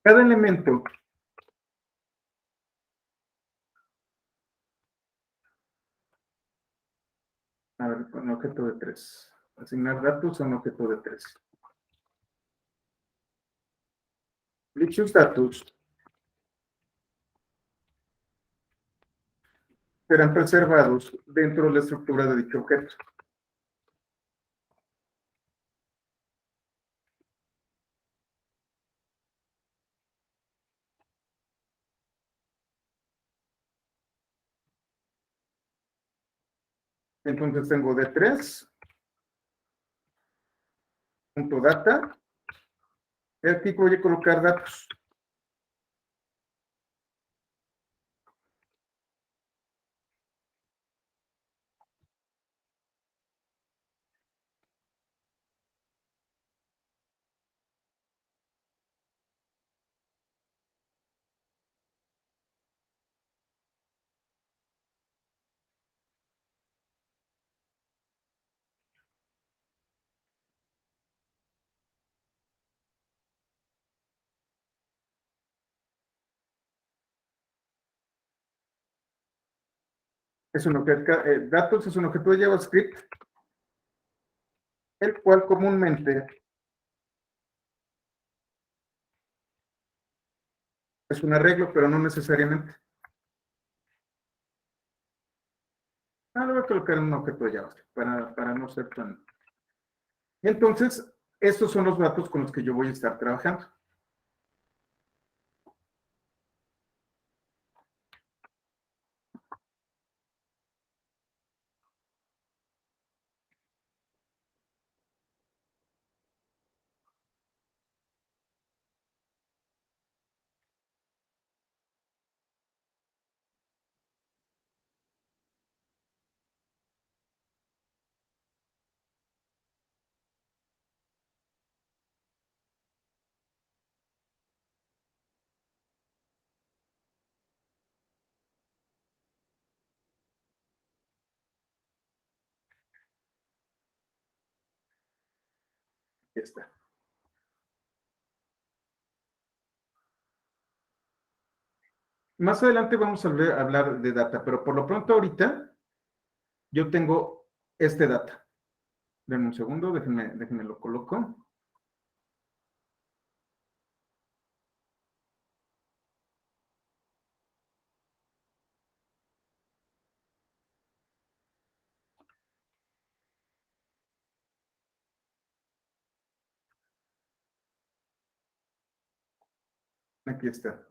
cada elemento a ver, un objeto de 3. Asignar datos a un objeto de 3. Dichos datos serán preservados dentro de la estructura de dicho objeto. Entonces tengo D3, punto data, y aquí voy a colocar datos. Es un objeto, datos es un objeto de JavaScript, el cual comúnmente es un arreglo, pero no necesariamente. Lo voy a colocar en un objeto de JavaScript para no ser tan... Entonces, estos son los datos con los que yo voy a estar trabajando. Ya está. Más adelante vamos a hablar de data, pero por lo pronto ahorita yo tengo este data. Denme un segundo, déjenme lo coloco. Aquí está.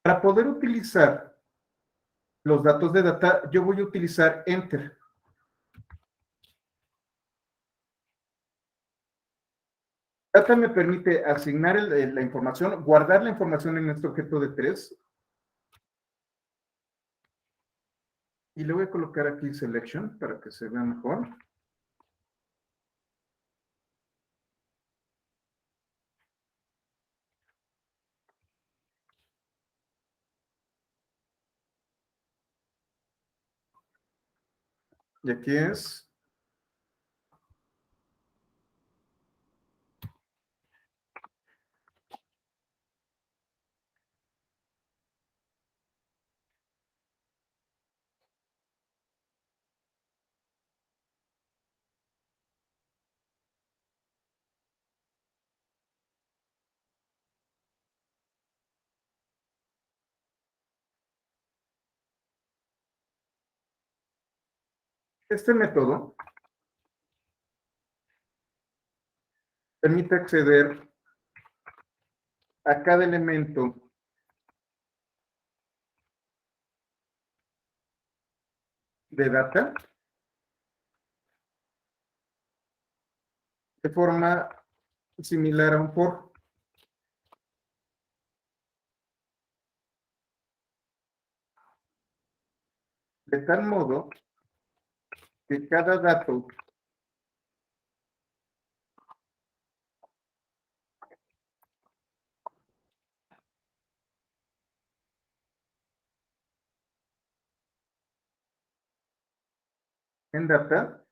Para poder utilizar los datos de data, yo voy a utilizar Enter. Data me permite asignar la información, guardar la información en este objeto de 3. Y le voy a colocar aquí Selection para que se vea mejor. Y aquí es. Este método permite acceder a cada elemento de data de forma similar a un for. De tal modo que cada dato en data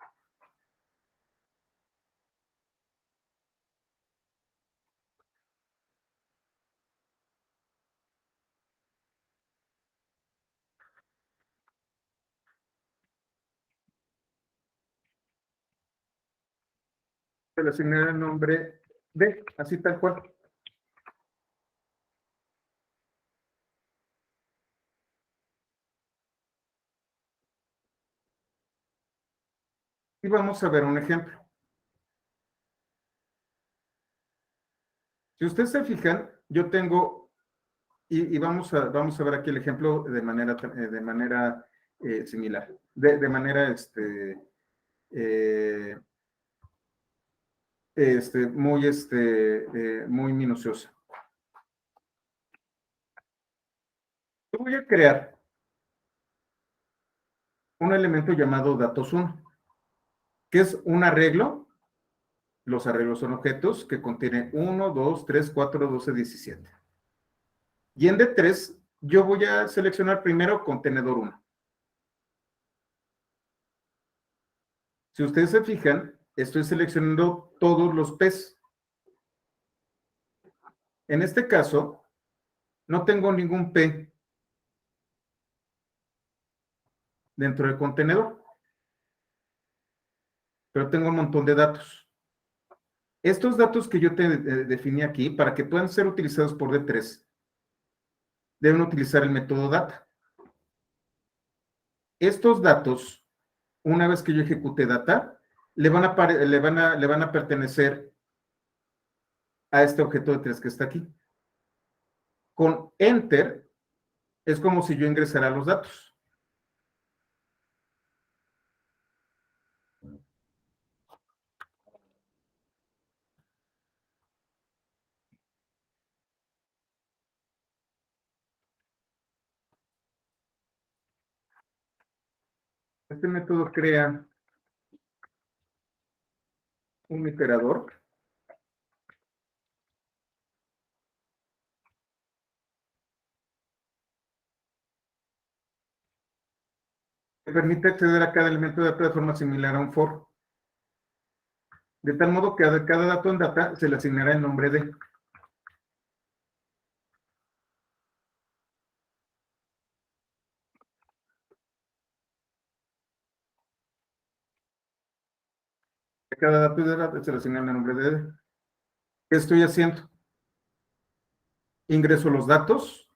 se le asignará el nombre de, así tal cual. Y vamos a ver un ejemplo. Si ustedes se fijan, yo tengo, y vamos a ver aquí el ejemplo de manera similar, de manera eh, muy minuciosa. Yo voy a crear un elemento llamado datos1, que es un arreglo. Los arreglos son objetos que contienen 1, 2, 3, 4, 12, 17. Y en D3, yo voy a seleccionar primero contenedor 1. Si ustedes se fijan, estoy seleccionando todos los P's. En este caso, no tengo ningún P dentro del contenedor, pero tengo un montón de datos. Estos datos que yo te definí aquí, para que puedan ser utilizados por D3, deben utilizar el método data. Estos datos, una vez que yo ejecute data, le van a pertenecer a este objeto de 3 que está aquí. Con Enter es como si yo ingresara los datos. Este método crea un iterador que permite acceder a cada elemento de data de forma similar a un for. De tal modo que a cada dato en data se le asignará el nombre de. A cada dato de data se le asignará el nombre de. ¿Qué estoy haciendo? Ingreso los datos,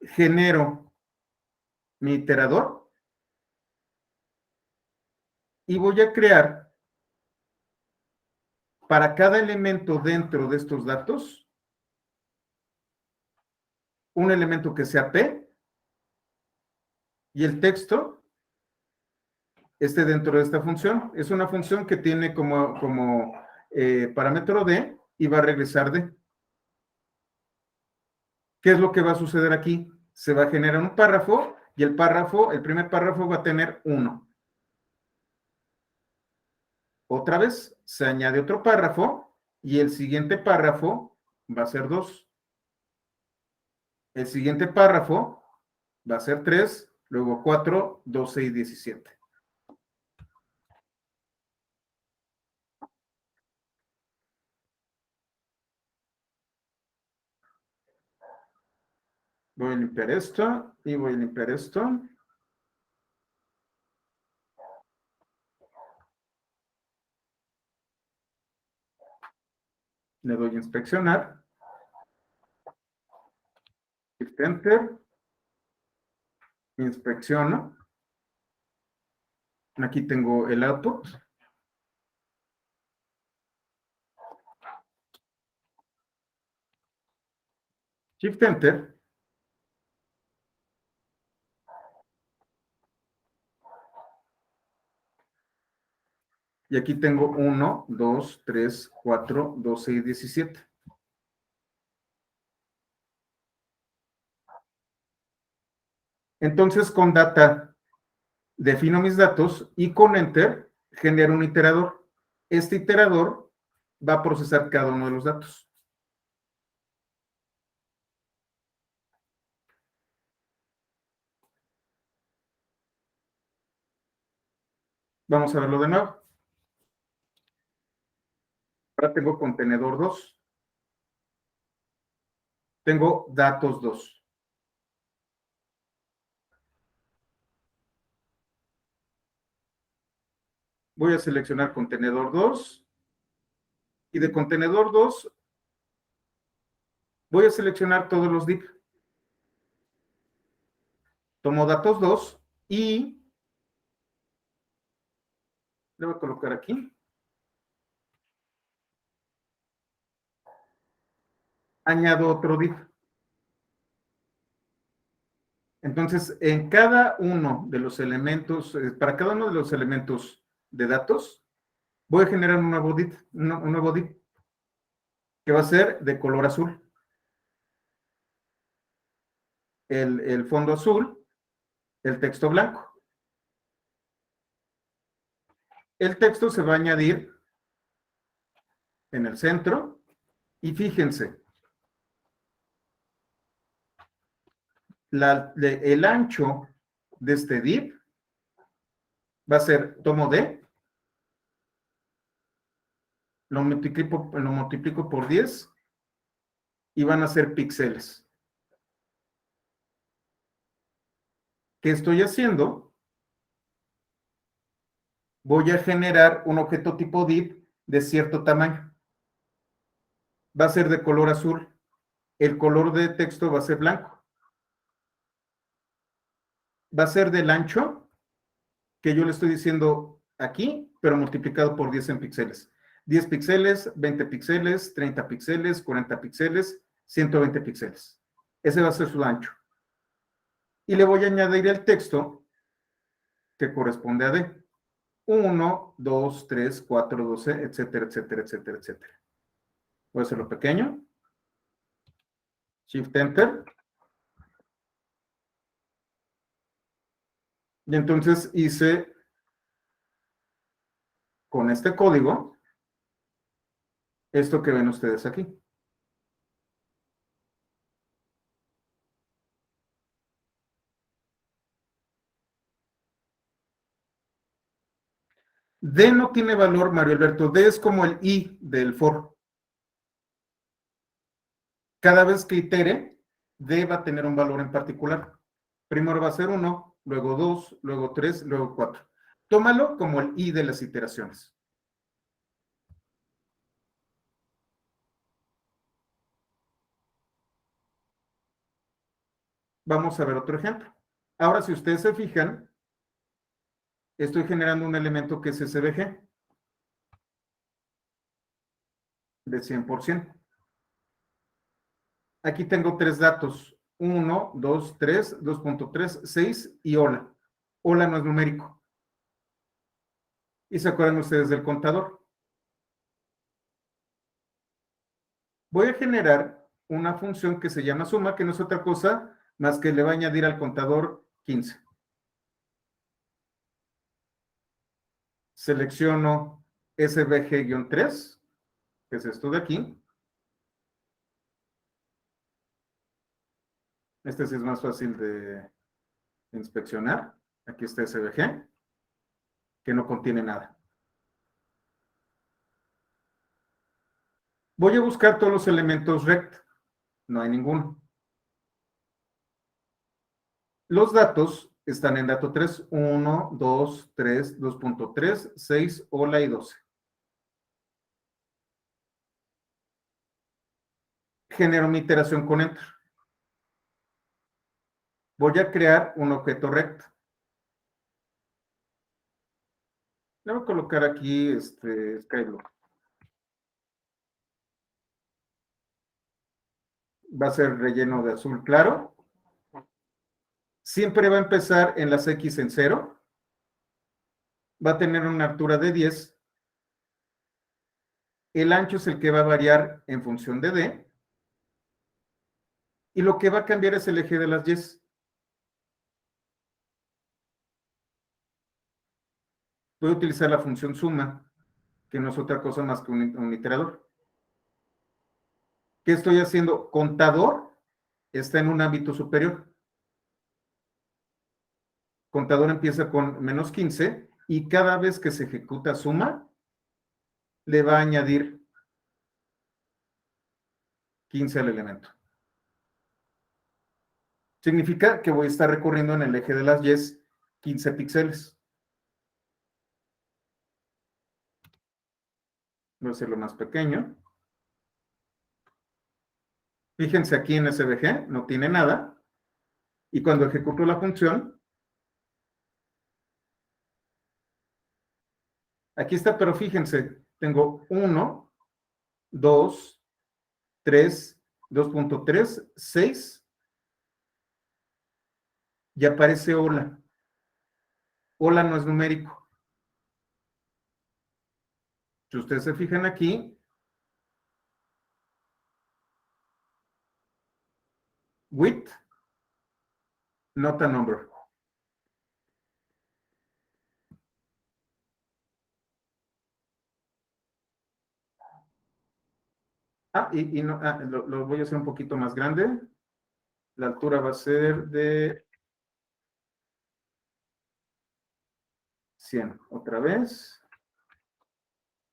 genero mi iterador y voy a crear para cada elemento dentro de estos datos un elemento que sea P y el texto esté dentro de esta función. Es una función que tiene como parámetro D y va a regresar D. ¿Qué es lo que va a suceder aquí? Se va a generar un párrafo y el primer párrafo va a tener 1. Otra vez se añade otro párrafo y el siguiente párrafo va a ser 2. El siguiente párrafo va a ser 3, luego 4, 12 y 17. Voy a limpiar esto y voy a limpiar esto. Le doy a inspeccionar. Shift Enter. Inspecciono. Aquí tengo el output. Shift Enter. Y aquí tengo 1, 2, 3, 4, 12 y 17. Entonces, con data defino mis datos y con enter genero un iterador. Este iterador va a procesar cada uno de los datos. Vamos a verlo de nuevo. Ahora tengo contenedor 2. Tengo datos 2. Voy a seleccionar contenedor 2 y de contenedor 2 voy a seleccionar todos los div. Tomo datos 2 y le voy a colocar aquí. Añado otro div. Entonces, en cada uno de los elementos, para cada uno de los elementos de datos, voy a generar un nuevo div que va a ser de color azul. El fondo azul, el texto blanco. El texto se va a añadir en el centro y fíjense, el ancho de este div va a ser, tomo D, lo multiplico por 10 y van a ser píxeles. ¿Qué estoy haciendo? Voy a generar un objeto tipo div de cierto tamaño. Va a ser de color azul. El color de texto va a ser blanco. Va a ser del ancho que yo le estoy diciendo aquí, pero multiplicado por 10 en píxeles. 10 píxeles, 20 píxeles, 30 píxeles, 40 píxeles, 120 píxeles. Ese va a ser su ancho. Y le voy a añadir el texto que corresponde a D. 1, 2, 3, 4, 12, etcétera, etcétera, etcétera, etcétera. Voy a hacerlo pequeño. Shift Enter. Y entonces hice con este código esto que ven ustedes aquí. D no tiene valor, Mario Alberto. D es como el I del for. Cada vez que itere, D va a tener un valor en particular. Primero va a ser 1, luego 2, luego 3, luego 4. Tómalo como el I de las iteraciones. Vamos a ver otro ejemplo. Ahora, si ustedes se fijan, estoy generando un elemento que es SVG de 100%. Aquí tengo tres datos, 1, 2, 3, 2.3, 6 y hola. Hola no es numérico. ¿Y se acuerdan ustedes del contador? Voy a generar una función que se llama suma, que no es otra cosa más que le va a añadir al contador 15. Selecciono SVG-3, que es esto de aquí. Este sí es más fácil de inspeccionar. Aquí está SVG, que no contiene nada. Voy a buscar todos los elementos rect. No hay ninguno. Los datos están en dato 3, 1, 2, 3, 2.3, 6, hola y 12. Genero mi iteración con enter. Voy a crear un objeto rect. Le voy a colocar aquí Skyblock. Va a ser relleno de azul claro. Siempre va a empezar en las X en 0. Va a tener una altura de 10 el ancho es el que va a variar en función de D, y lo que va a cambiar es el eje de las Y. Voy a utilizar la función suma, que no es otra cosa más que un iterador. ¿Qué estoy haciendo? Contador está en un ámbito superior. Contador empieza con menos 15 y cada vez que se ejecuta suma, le va a añadir 15 al elemento. Significa que voy a estar recorriendo en el eje de las Y 15 píxeles. Voy a hacerlo más pequeño. Fíjense aquí en SVG, no tiene nada. Y cuando ejecuto la función, aquí está, pero fíjense, tengo 1, 2, 3, 2.3, 6, y aparece hola. Hola no es numérico. Si ustedes se fijan aquí, with, not a number. Y no, lo voy a hacer un poquito más grande. La altura va a ser de 100. Otra vez.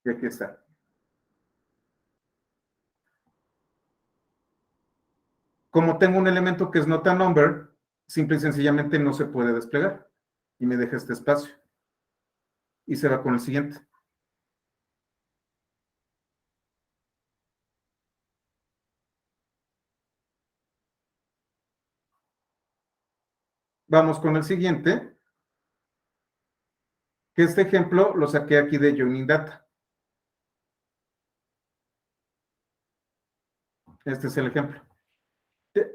Y aquí está. Como tengo un elemento que es not a number, simple y sencillamente no se puede desplegar. Y me deja este espacio. Y se va con el siguiente. Vamos con el siguiente, que este ejemplo lo saqué aquí de Joining Data. Este es el ejemplo.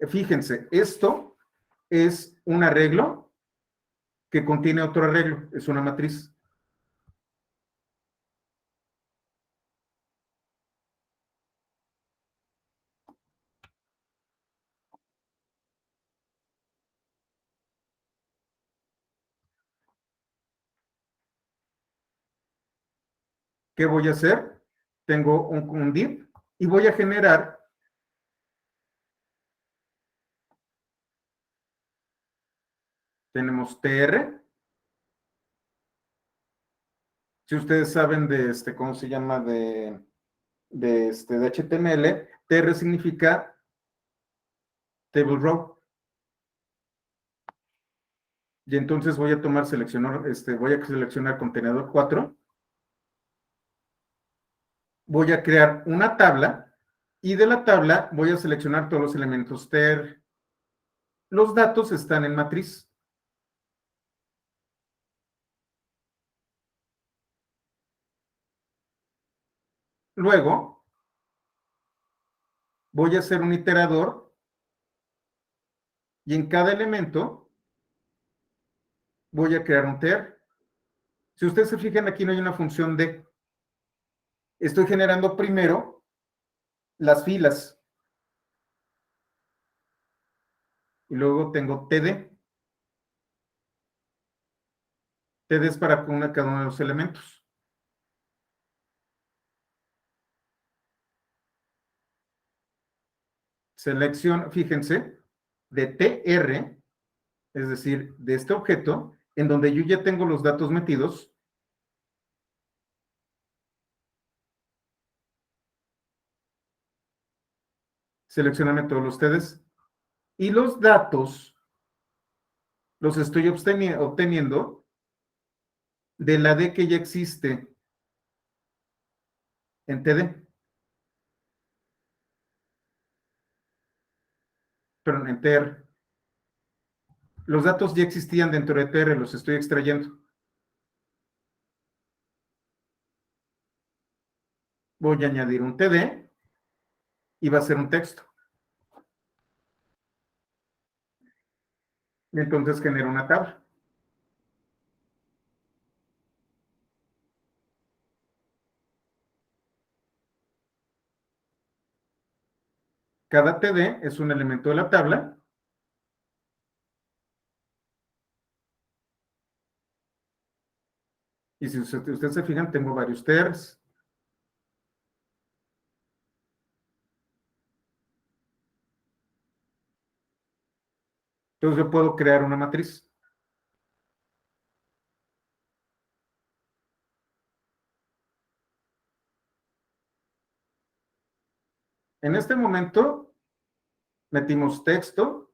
Fíjense, esto es un arreglo que contiene otro arreglo, es una matriz. ¿Qué voy a hacer? Tengo un div y voy a generar tenemos tr. Si ustedes saben de ¿cómo se llama? De HTML, tr significa table row. Y entonces voy a tomar voy a seleccionar contenedor 4. Voy a crear una tabla y de la tabla voy a seleccionar todos los elementos tr. Los datos están en matriz. Luego, voy a hacer un iterador y en cada elemento voy a crear un tr. Si ustedes se fijan, aquí no hay una función de. Estoy generando primero las filas y luego tengo td. Td es para cada uno de los elementos. Selección, fíjense, de tr, es decir, de este objeto, en donde yo ya tengo los datos metidos. Seleccioname todos ustedes. Y los datos los estoy obteniendo de la D que ya existe en TD. Perdón, en TR. Los datos ya existían dentro de TR, los estoy extrayendo. Voy a añadir un TD y va a ser un texto. Y entonces genero una tabla. Cada TD es un elemento de la tabla. Y si ustedes se fijan, tengo varios TRs. Entonces yo puedo crear una matriz. En este momento metimos texto,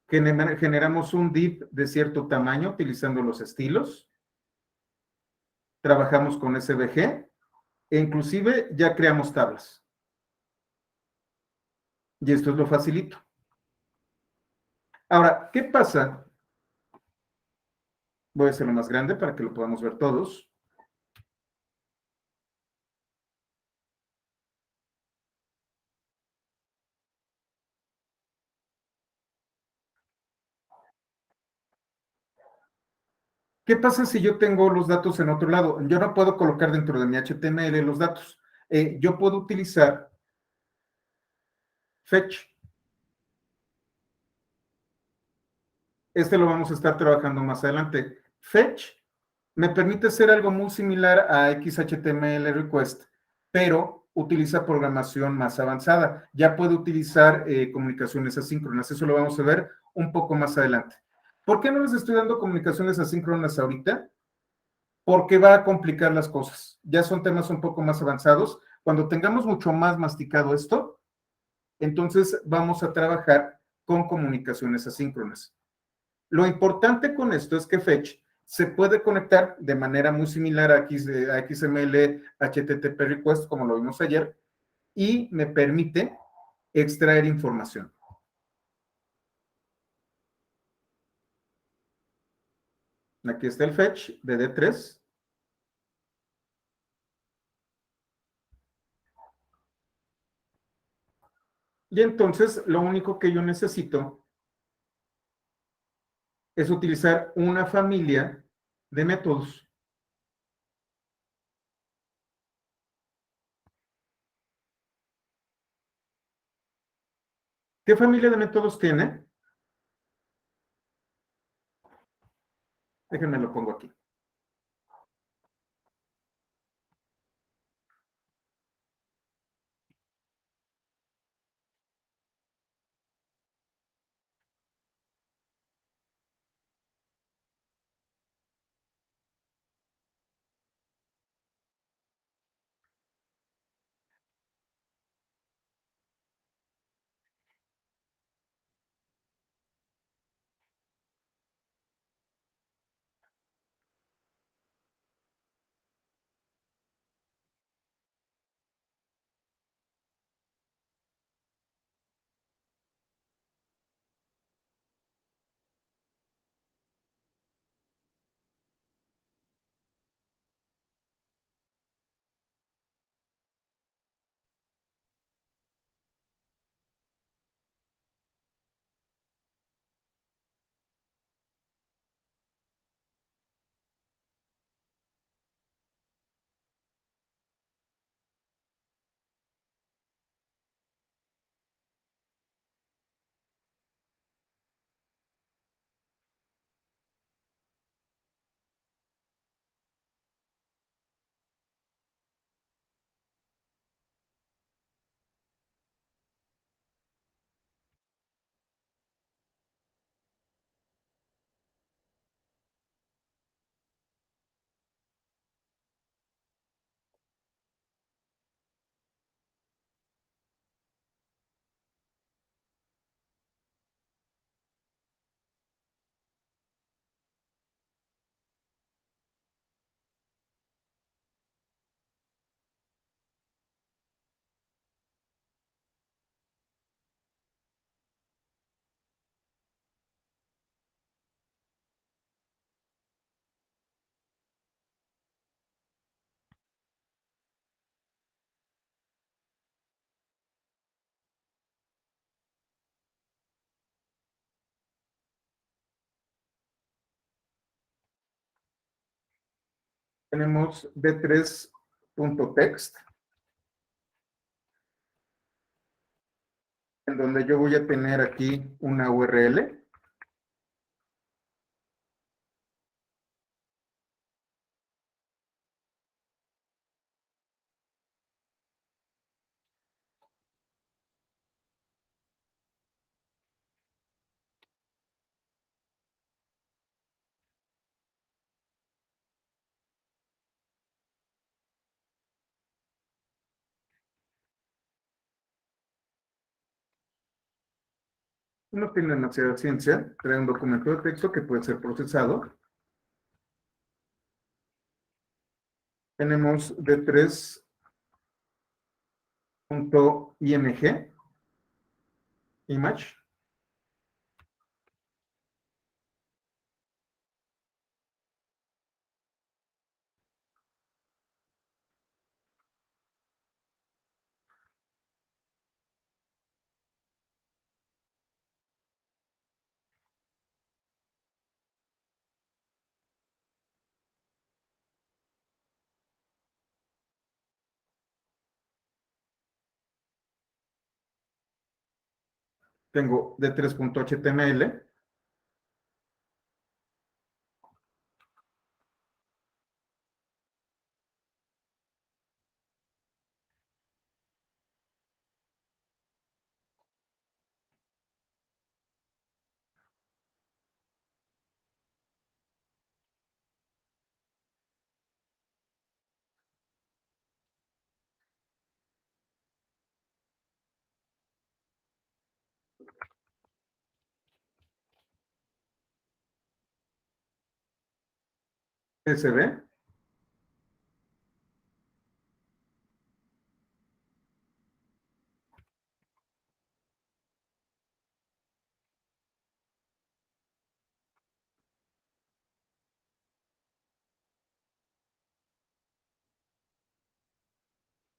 generamos un div de cierto tamaño utilizando los estilos, trabajamos con SVG e inclusive ya creamos tablas. Y esto es lo facilito. Ahora, ¿qué pasa? Voy a hacerlo más grande para que lo podamos ver todos. ¿Qué pasa si yo tengo los datos en otro lado? Yo no puedo colocar dentro de mi HTML los datos. Yo puedo utilizar fetch. Este lo vamos a estar trabajando más adelante. Fetch me permite hacer algo muy similar a XHTML request, pero utiliza programación más avanzada. Ya puede utilizar comunicaciones asíncronas. Eso lo vamos a ver un poco más adelante. ¿Por qué no les estoy dando comunicaciones asíncronas ahorita? Porque va a complicar las cosas. Ya son temas un poco más avanzados. Cuando tengamos mucho más masticado esto, entonces vamos a trabajar con comunicaciones asíncronas. Lo importante con esto es que Fetch se puede conectar de manera muy similar a XML HTTP request, como lo vimos ayer, y me permite extraer información. Aquí está el fetch de D3. Y entonces lo único que yo necesito es utilizar una familia de métodos. ¿Qué familia de métodos tiene? Déjenme lo pongo aquí. Tenemos b3.text. en donde yo voy a tener aquí una URL. No tiene demasiada ciencia, trae un documento de texto que puede ser procesado. Tenemos d3.img, image. Tengo d3.html. CSV.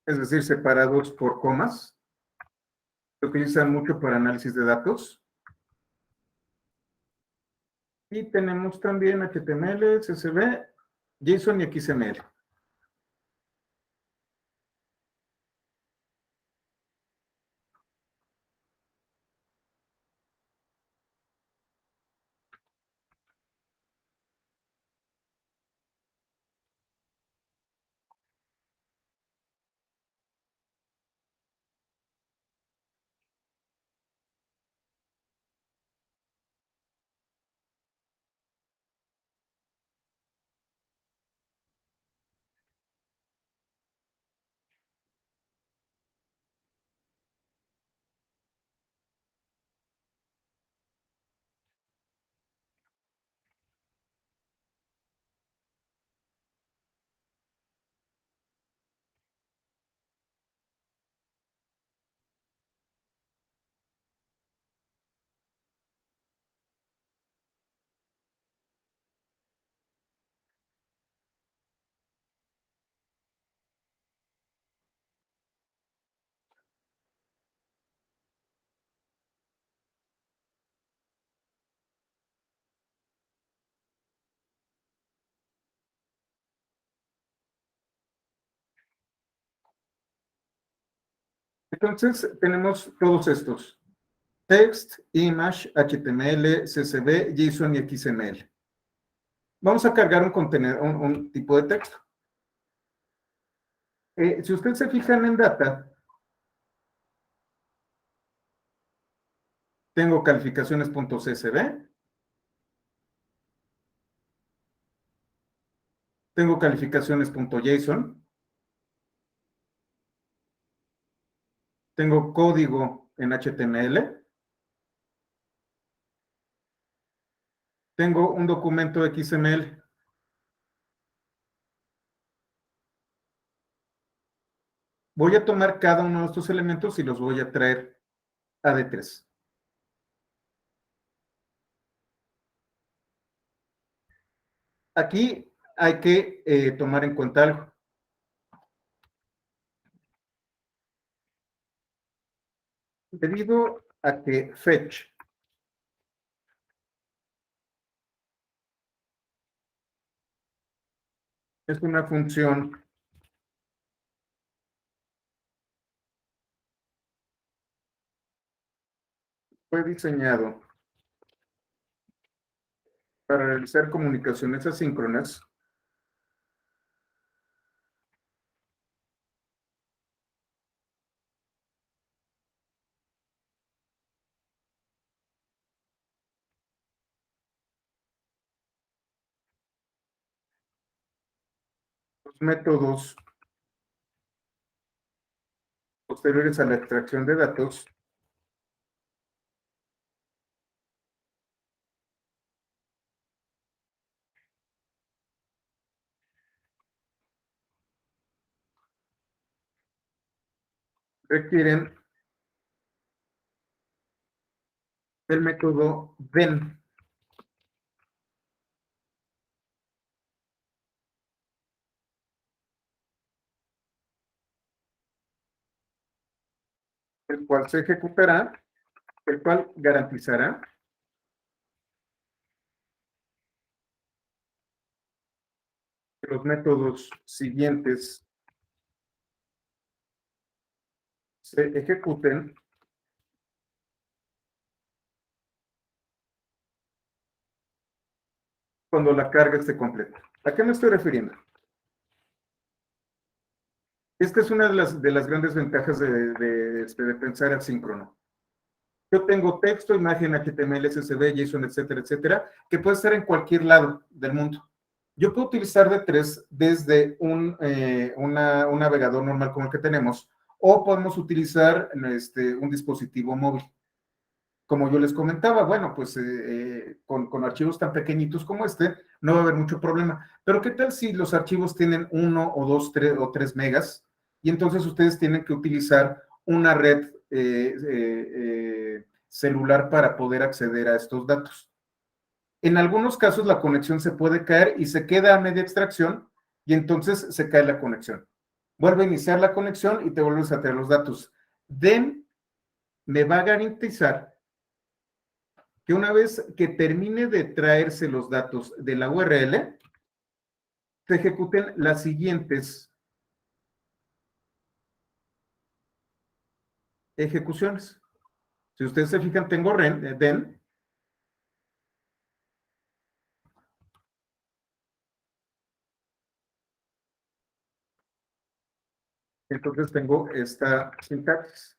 Es decir, separados por comas. Se utilizan mucho para análisis de datos. Y tenemos también HTML, CSV, JSON y XML. Entonces, tenemos todos estos. Text, image, HTML, CSV, JSON y XML. Vamos a cargar un contenedor, un tipo de texto. Si ustedes se fijan en data, tengo calificaciones.csv, tengo calificaciones.json, tengo código en HTML, tengo un documento XML. Voy a tomar cada uno de estos elementos y los voy a traer a D3. Aquí hay que tomar en cuenta algo. Debido a que fetch es una función fue diseñado para realizar comunicaciones asíncronas los métodos posteriores a la extracción de datos requieren el método DEN, el cual se ejecutará, el cual garantizará que los métodos siguientes se ejecuten cuando la carga esté completa. ¿A qué me estoy refiriendo? Esta es una de las grandes ventajas de pensar asíncrono. Yo tengo texto, imagen, HTML, CSV, JSON, etcétera, etcétera, que puede estar en cualquier lado del mundo. Yo puedo utilizar D3 desde un navegador normal como el que tenemos, o podemos utilizar un dispositivo móvil. Como yo les comentaba, bueno, pues con archivos tan pequeñitos como este, no va a haber mucho problema. Pero ¿qué tal si los archivos tienen 1 o 2 o 3 megas? Y entonces ustedes tienen que utilizar una red celular para poder acceder a estos datos. En algunos casos la conexión se puede caer y se queda a media extracción y entonces se cae la conexión. Vuelve a iniciar la conexión y te vuelves a traer los datos. DEN me va a garantizar que una vez que termine de traerse los datos de la URL, se ejecuten las siguientes ejecuciones. Si ustedes se fijan, tengo DEN, entonces tengo esta sintaxis.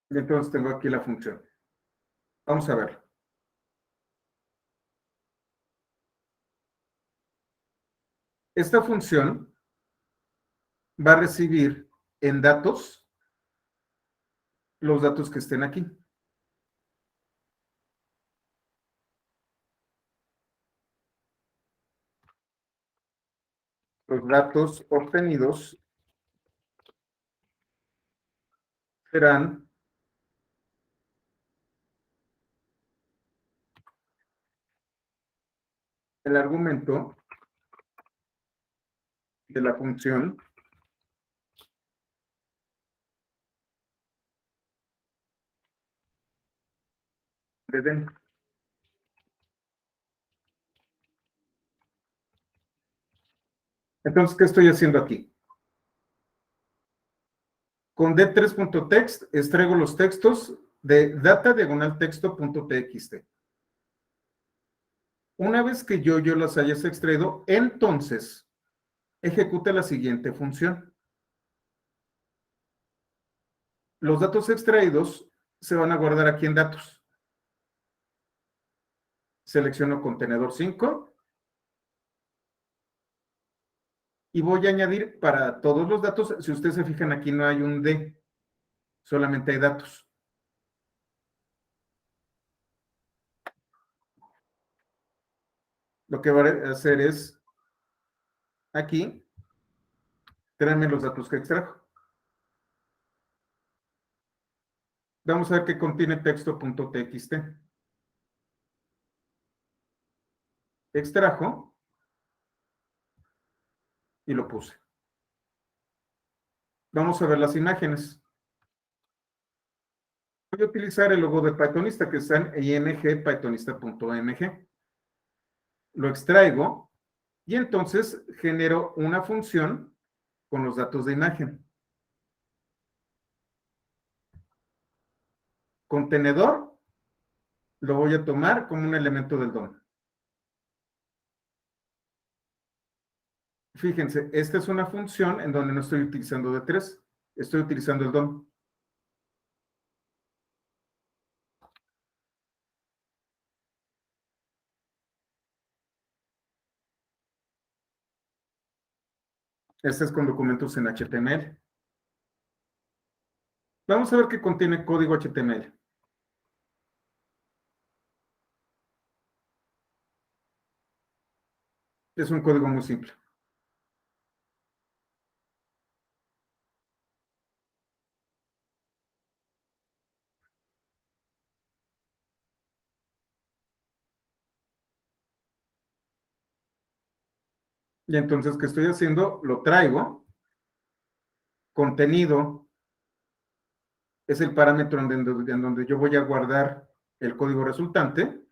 Y entonces tengo aquí la función. Vamos a ver. Esta función va a recibir en datos los datos que estén aquí. Los datos obtenidos serán el argumento de la función de DEN. Entonces, ¿qué estoy haciendo aquí? Con d3.text extraigo los textos de data-texto.txt. Una vez que yo los hayas extraído, entonces ejecuta la siguiente función. Los datos extraídos se van a guardar aquí en datos. Selecciono contenedor 5 Y voy a añadir para todos los datos, si ustedes se fijan aquí no hay un D, solamente hay datos. Lo que voy a hacer es, aquí, tráeme los datos que extrajo. Vamos a ver qué contiene texto.txt. Extrajo y lo puse. Vamos a ver las imágenes. Voy a utilizar el logo de Pythonista que está en ingpythonista.mg. Lo extraigo y entonces genero una función con los datos de imagen. Contenedor lo voy a tomar como un elemento del DOM. Fíjense, esta es una función en donde no estoy utilizando D3, estoy utilizando el DOM. Este es con documentos en HTML. Vamos a ver qué contiene código HTML. Es un código muy simple. Y entonces, ¿qué estoy haciendo? Lo traigo. Contenido es el parámetro en donde yo voy a guardar el código resultante.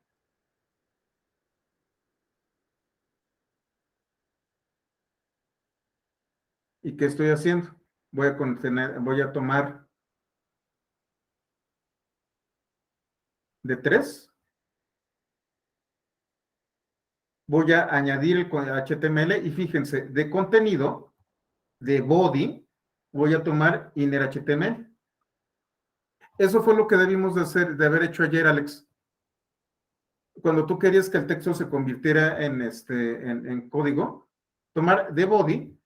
¿Y qué estoy haciendo? Voy a tomar de 3. Voy a añadir el HTML y fíjense, de contenido, de body, voy a tomar inner HTML. Eso fue lo que debimos de haber hecho ayer, Alex. Cuando tú querías que el texto se convirtiera en código, tomar de body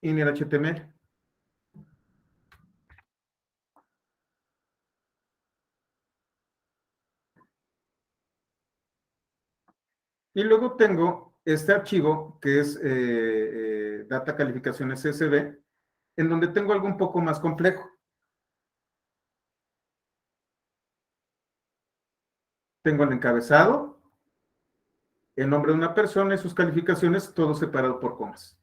inner HTML. Y luego tengo este archivo que es data calificaciones CSV, en donde tengo algo un poco más complejo. Tengo el encabezado, el nombre de una persona y sus calificaciones, todo separado por comas.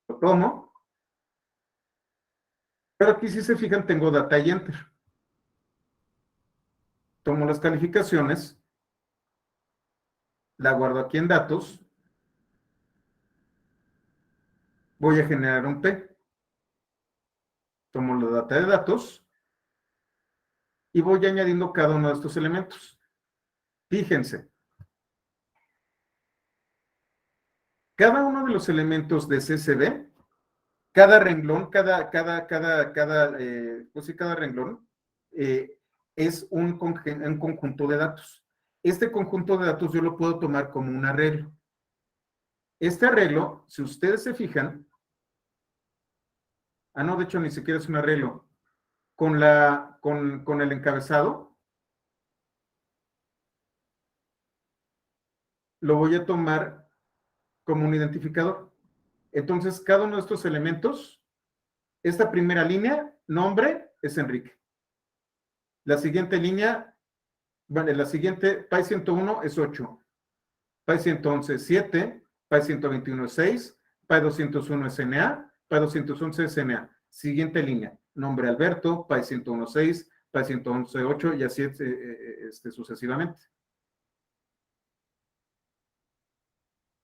Lo tomo, pero aquí si se fijan tengo data y enter. Tomo las calificaciones, la guardo aquí en datos, voy a generar un P, tomo la data de datos y voy añadiendo cada uno de estos elementos. Fíjense, cada uno de los elementos de CSV, cada renglón, pues sí, cada renglón es un conjunto de datos. Este conjunto de datos yo lo puedo tomar como un arreglo. Este arreglo, si ustedes se fijan, no, de hecho ni siquiera es un arreglo, con el encabezado, lo voy a tomar como un identificador. Entonces, cada uno de estos elementos, esta primera línea, nombre, es Enrique. La siguiente línea, vale, la siguiente, PAI 101 es 8, PAI 111 es 7, PAI 121 es 6, PAI 201 es NA, PAI 211 es NA. Siguiente línea, nombre Alberto, PAI 101 6, PAI 111 8 y así sucesivamente.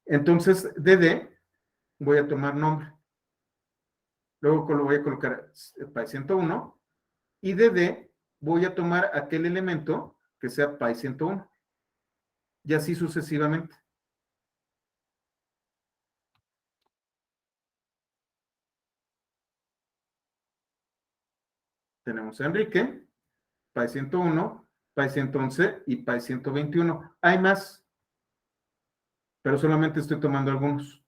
Entonces, DD, voy a tomar nombre. Luego lo voy a colocar PAI 101 y DD voy a tomar aquel elemento que sea PAI 101 y así sucesivamente. Tenemos a Enrique, PAI 101, PAI 111 y PAI 121. Hay más, pero solamente estoy tomando algunos.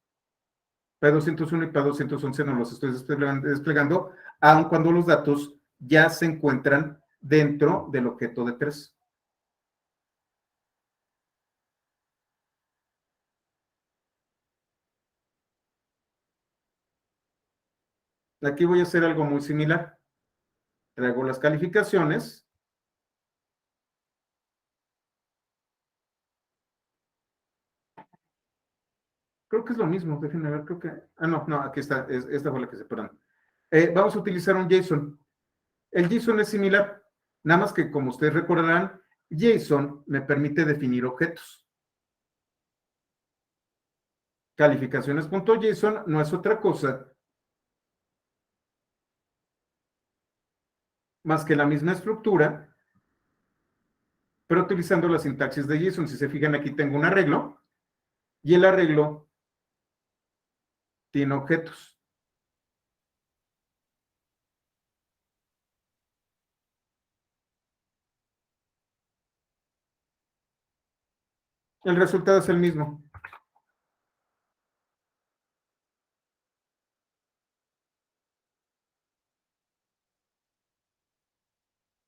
PAI 201 y PAI 211 no los estoy desplegando, aun cuando los datos ya se encuentran dentro del objeto de 3. Aquí voy a hacer algo muy similar. Traigo las calificaciones. Creo que es lo mismo, déjenme ver, creo que... Ah, no, aquí está, esta fue la que se... Perdón. Vamos a utilizar un JSON. El JSON es similar, nada más que como ustedes recordarán, JSON me permite definir objetos. Calificaciones.json no es otra cosa más que la misma estructura, pero utilizando la sintaxis de JSON. Si se fijan, aquí tengo un arreglo y el arreglo tiene objetos. El resultado es el mismo.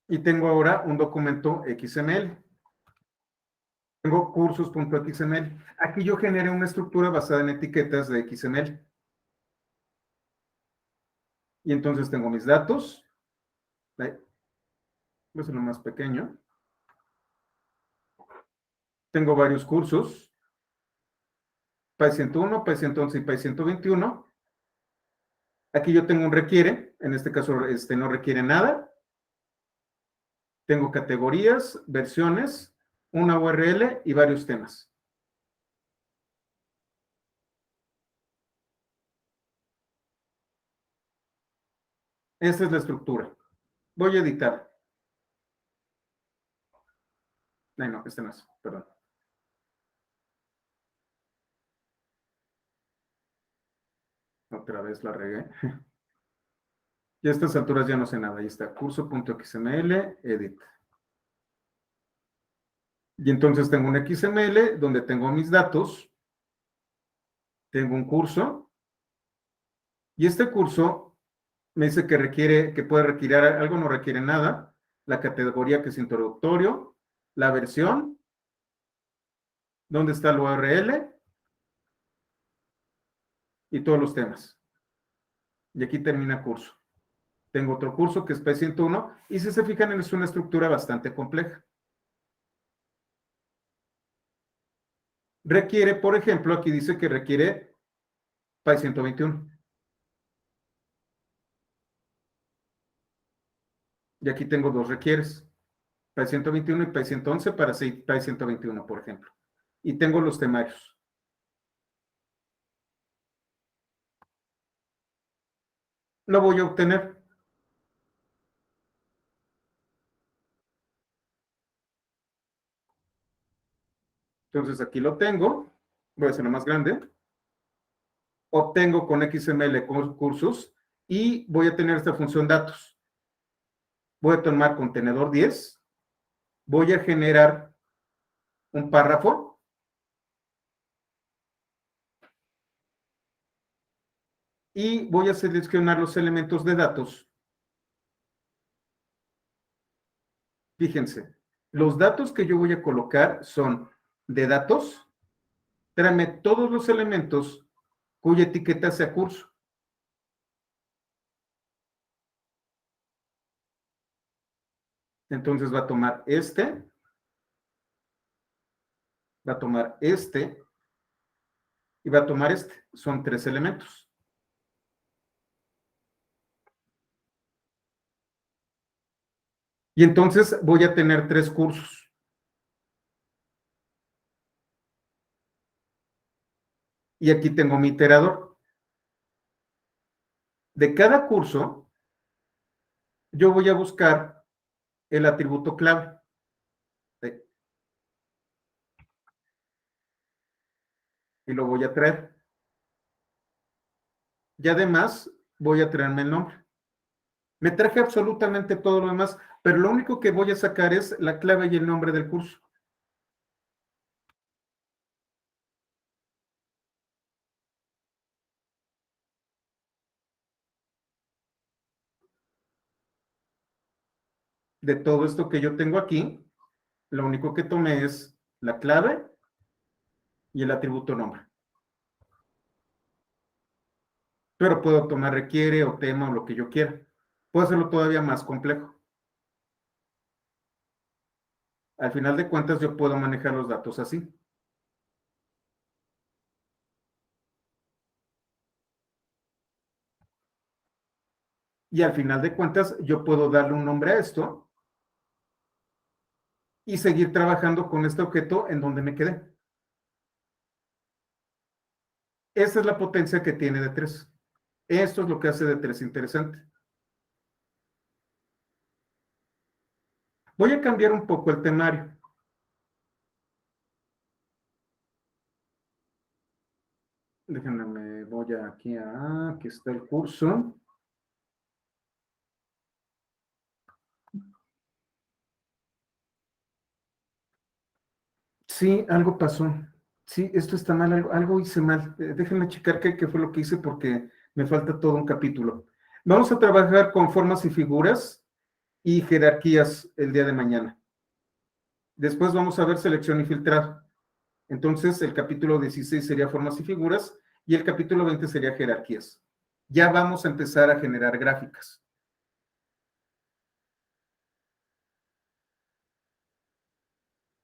Y tengo ahora un documento XML. Tengo cursos.xml. Aquí yo generé una estructura basada en etiquetas de XML. Y entonces tengo mis datos. Voy a hacerlo más pequeño. Tengo varios cursos. PAI 101, PAI 111 y PAI 121. Aquí yo tengo un requiere. En este caso no requiere nada. Tengo categorías, versiones, una URL y varios temas. Esta es la estructura. Voy a editar. Ay, no, este no es, perdón. Otra vez la regué. Y a estas alturas ya no sé nada. Ahí está, curso.xml, edit. Y entonces tengo un XML donde tengo mis datos. Tengo un curso. Y este curso me dice que requiere, que puede requerir algo, no requiere nada. La categoría que es introductorio, la versión, dónde está el URL y todos los temas. Y aquí termina curso. Tengo otro curso que es P101 y si se fijan es una estructura bastante compleja. Requiere, por ejemplo, aquí dice que requiere PAI 121. Y aquí tengo dos requieres, PAI 121 y PAI 111 para PAI 121, por ejemplo. Y tengo los temarios. Lo voy a obtener. Entonces aquí lo tengo. Voy a hacerlo más grande. Obtengo con XML cursos y voy a tener esta función datos. Voy a tomar contenedor 10. Voy a generar un párrafo. Y voy a seleccionar los elementos de datos. Fíjense, los datos que yo voy a colocar son de datos. Tráeme todos los elementos cuya etiqueta sea curso. Entonces va a tomar va a tomar y va a tomar este. Son 3 elementos. Y entonces voy a tener 3 cursos. Y aquí tengo mi iterador. De cada curso, yo voy a buscar el atributo clave. Y lo voy a traer. Y además voy a traerme el nombre. Me traje absolutamente todo lo demás. pero lo único que voy a sacar es la clave y el nombre del curso. De todo esto que yo tengo aquí, lo único que tomé es la clave y el atributo nombre. Pero puedo tomar requiere o tema o lo que yo quiera. Puedo hacerlo todavía más complejo. Al final de cuentas, yo puedo manejar los datos así. Y al final de cuentas, yo puedo darle un nombre a esto y seguir trabajando con este objeto en donde me quedé. Esa es la potencia que tiene de 3. Esto es lo que hace de 3 interesante. Voy a cambiar un poco el temario. Déjenme, voy aquí aquí está el curso. Sí, algo pasó. Sí, esto está mal, algo hice mal. Déjenme checar qué fue lo que hice porque me falta todo un capítulo. Vamos a trabajar con formas y figuras y jerarquías el día de mañana. Después vamos a ver selección y filtrado. Entonces, el capítulo 16 sería formas y figuras y el capítulo 20 sería jerarquías. Ya vamos a empezar a generar gráficas.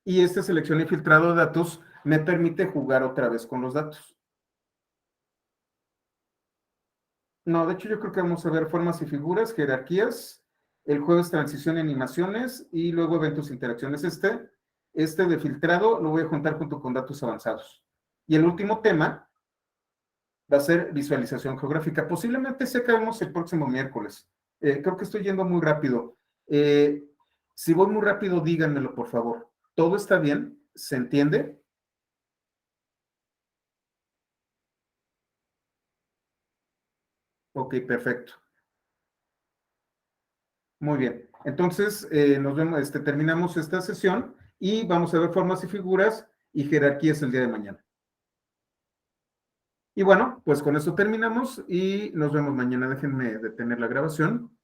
Y esta selección y filtrado de datos me permite jugar otra vez con los datos. No, de hecho yo creo que vamos a ver formas y figuras, jerarquías, el jueves transición y animaciones y luego eventos e interacciones. Este de filtrado lo voy a juntar junto con datos avanzados. Y el último tema va a ser visualización geográfica. Posiblemente se acabemos el próximo miércoles. Creo que estoy yendo muy rápido. Si voy muy rápido, díganmelo, por favor. ¿Todo está bien? ¿Se entiende? Ok, perfecto. Muy bien. Entonces, nos vemos, terminamos esta sesión y vamos a ver formas y figuras y jerarquías el día de mañana. Y bueno, pues con esto terminamos y nos vemos mañana. Déjenme detener la grabación.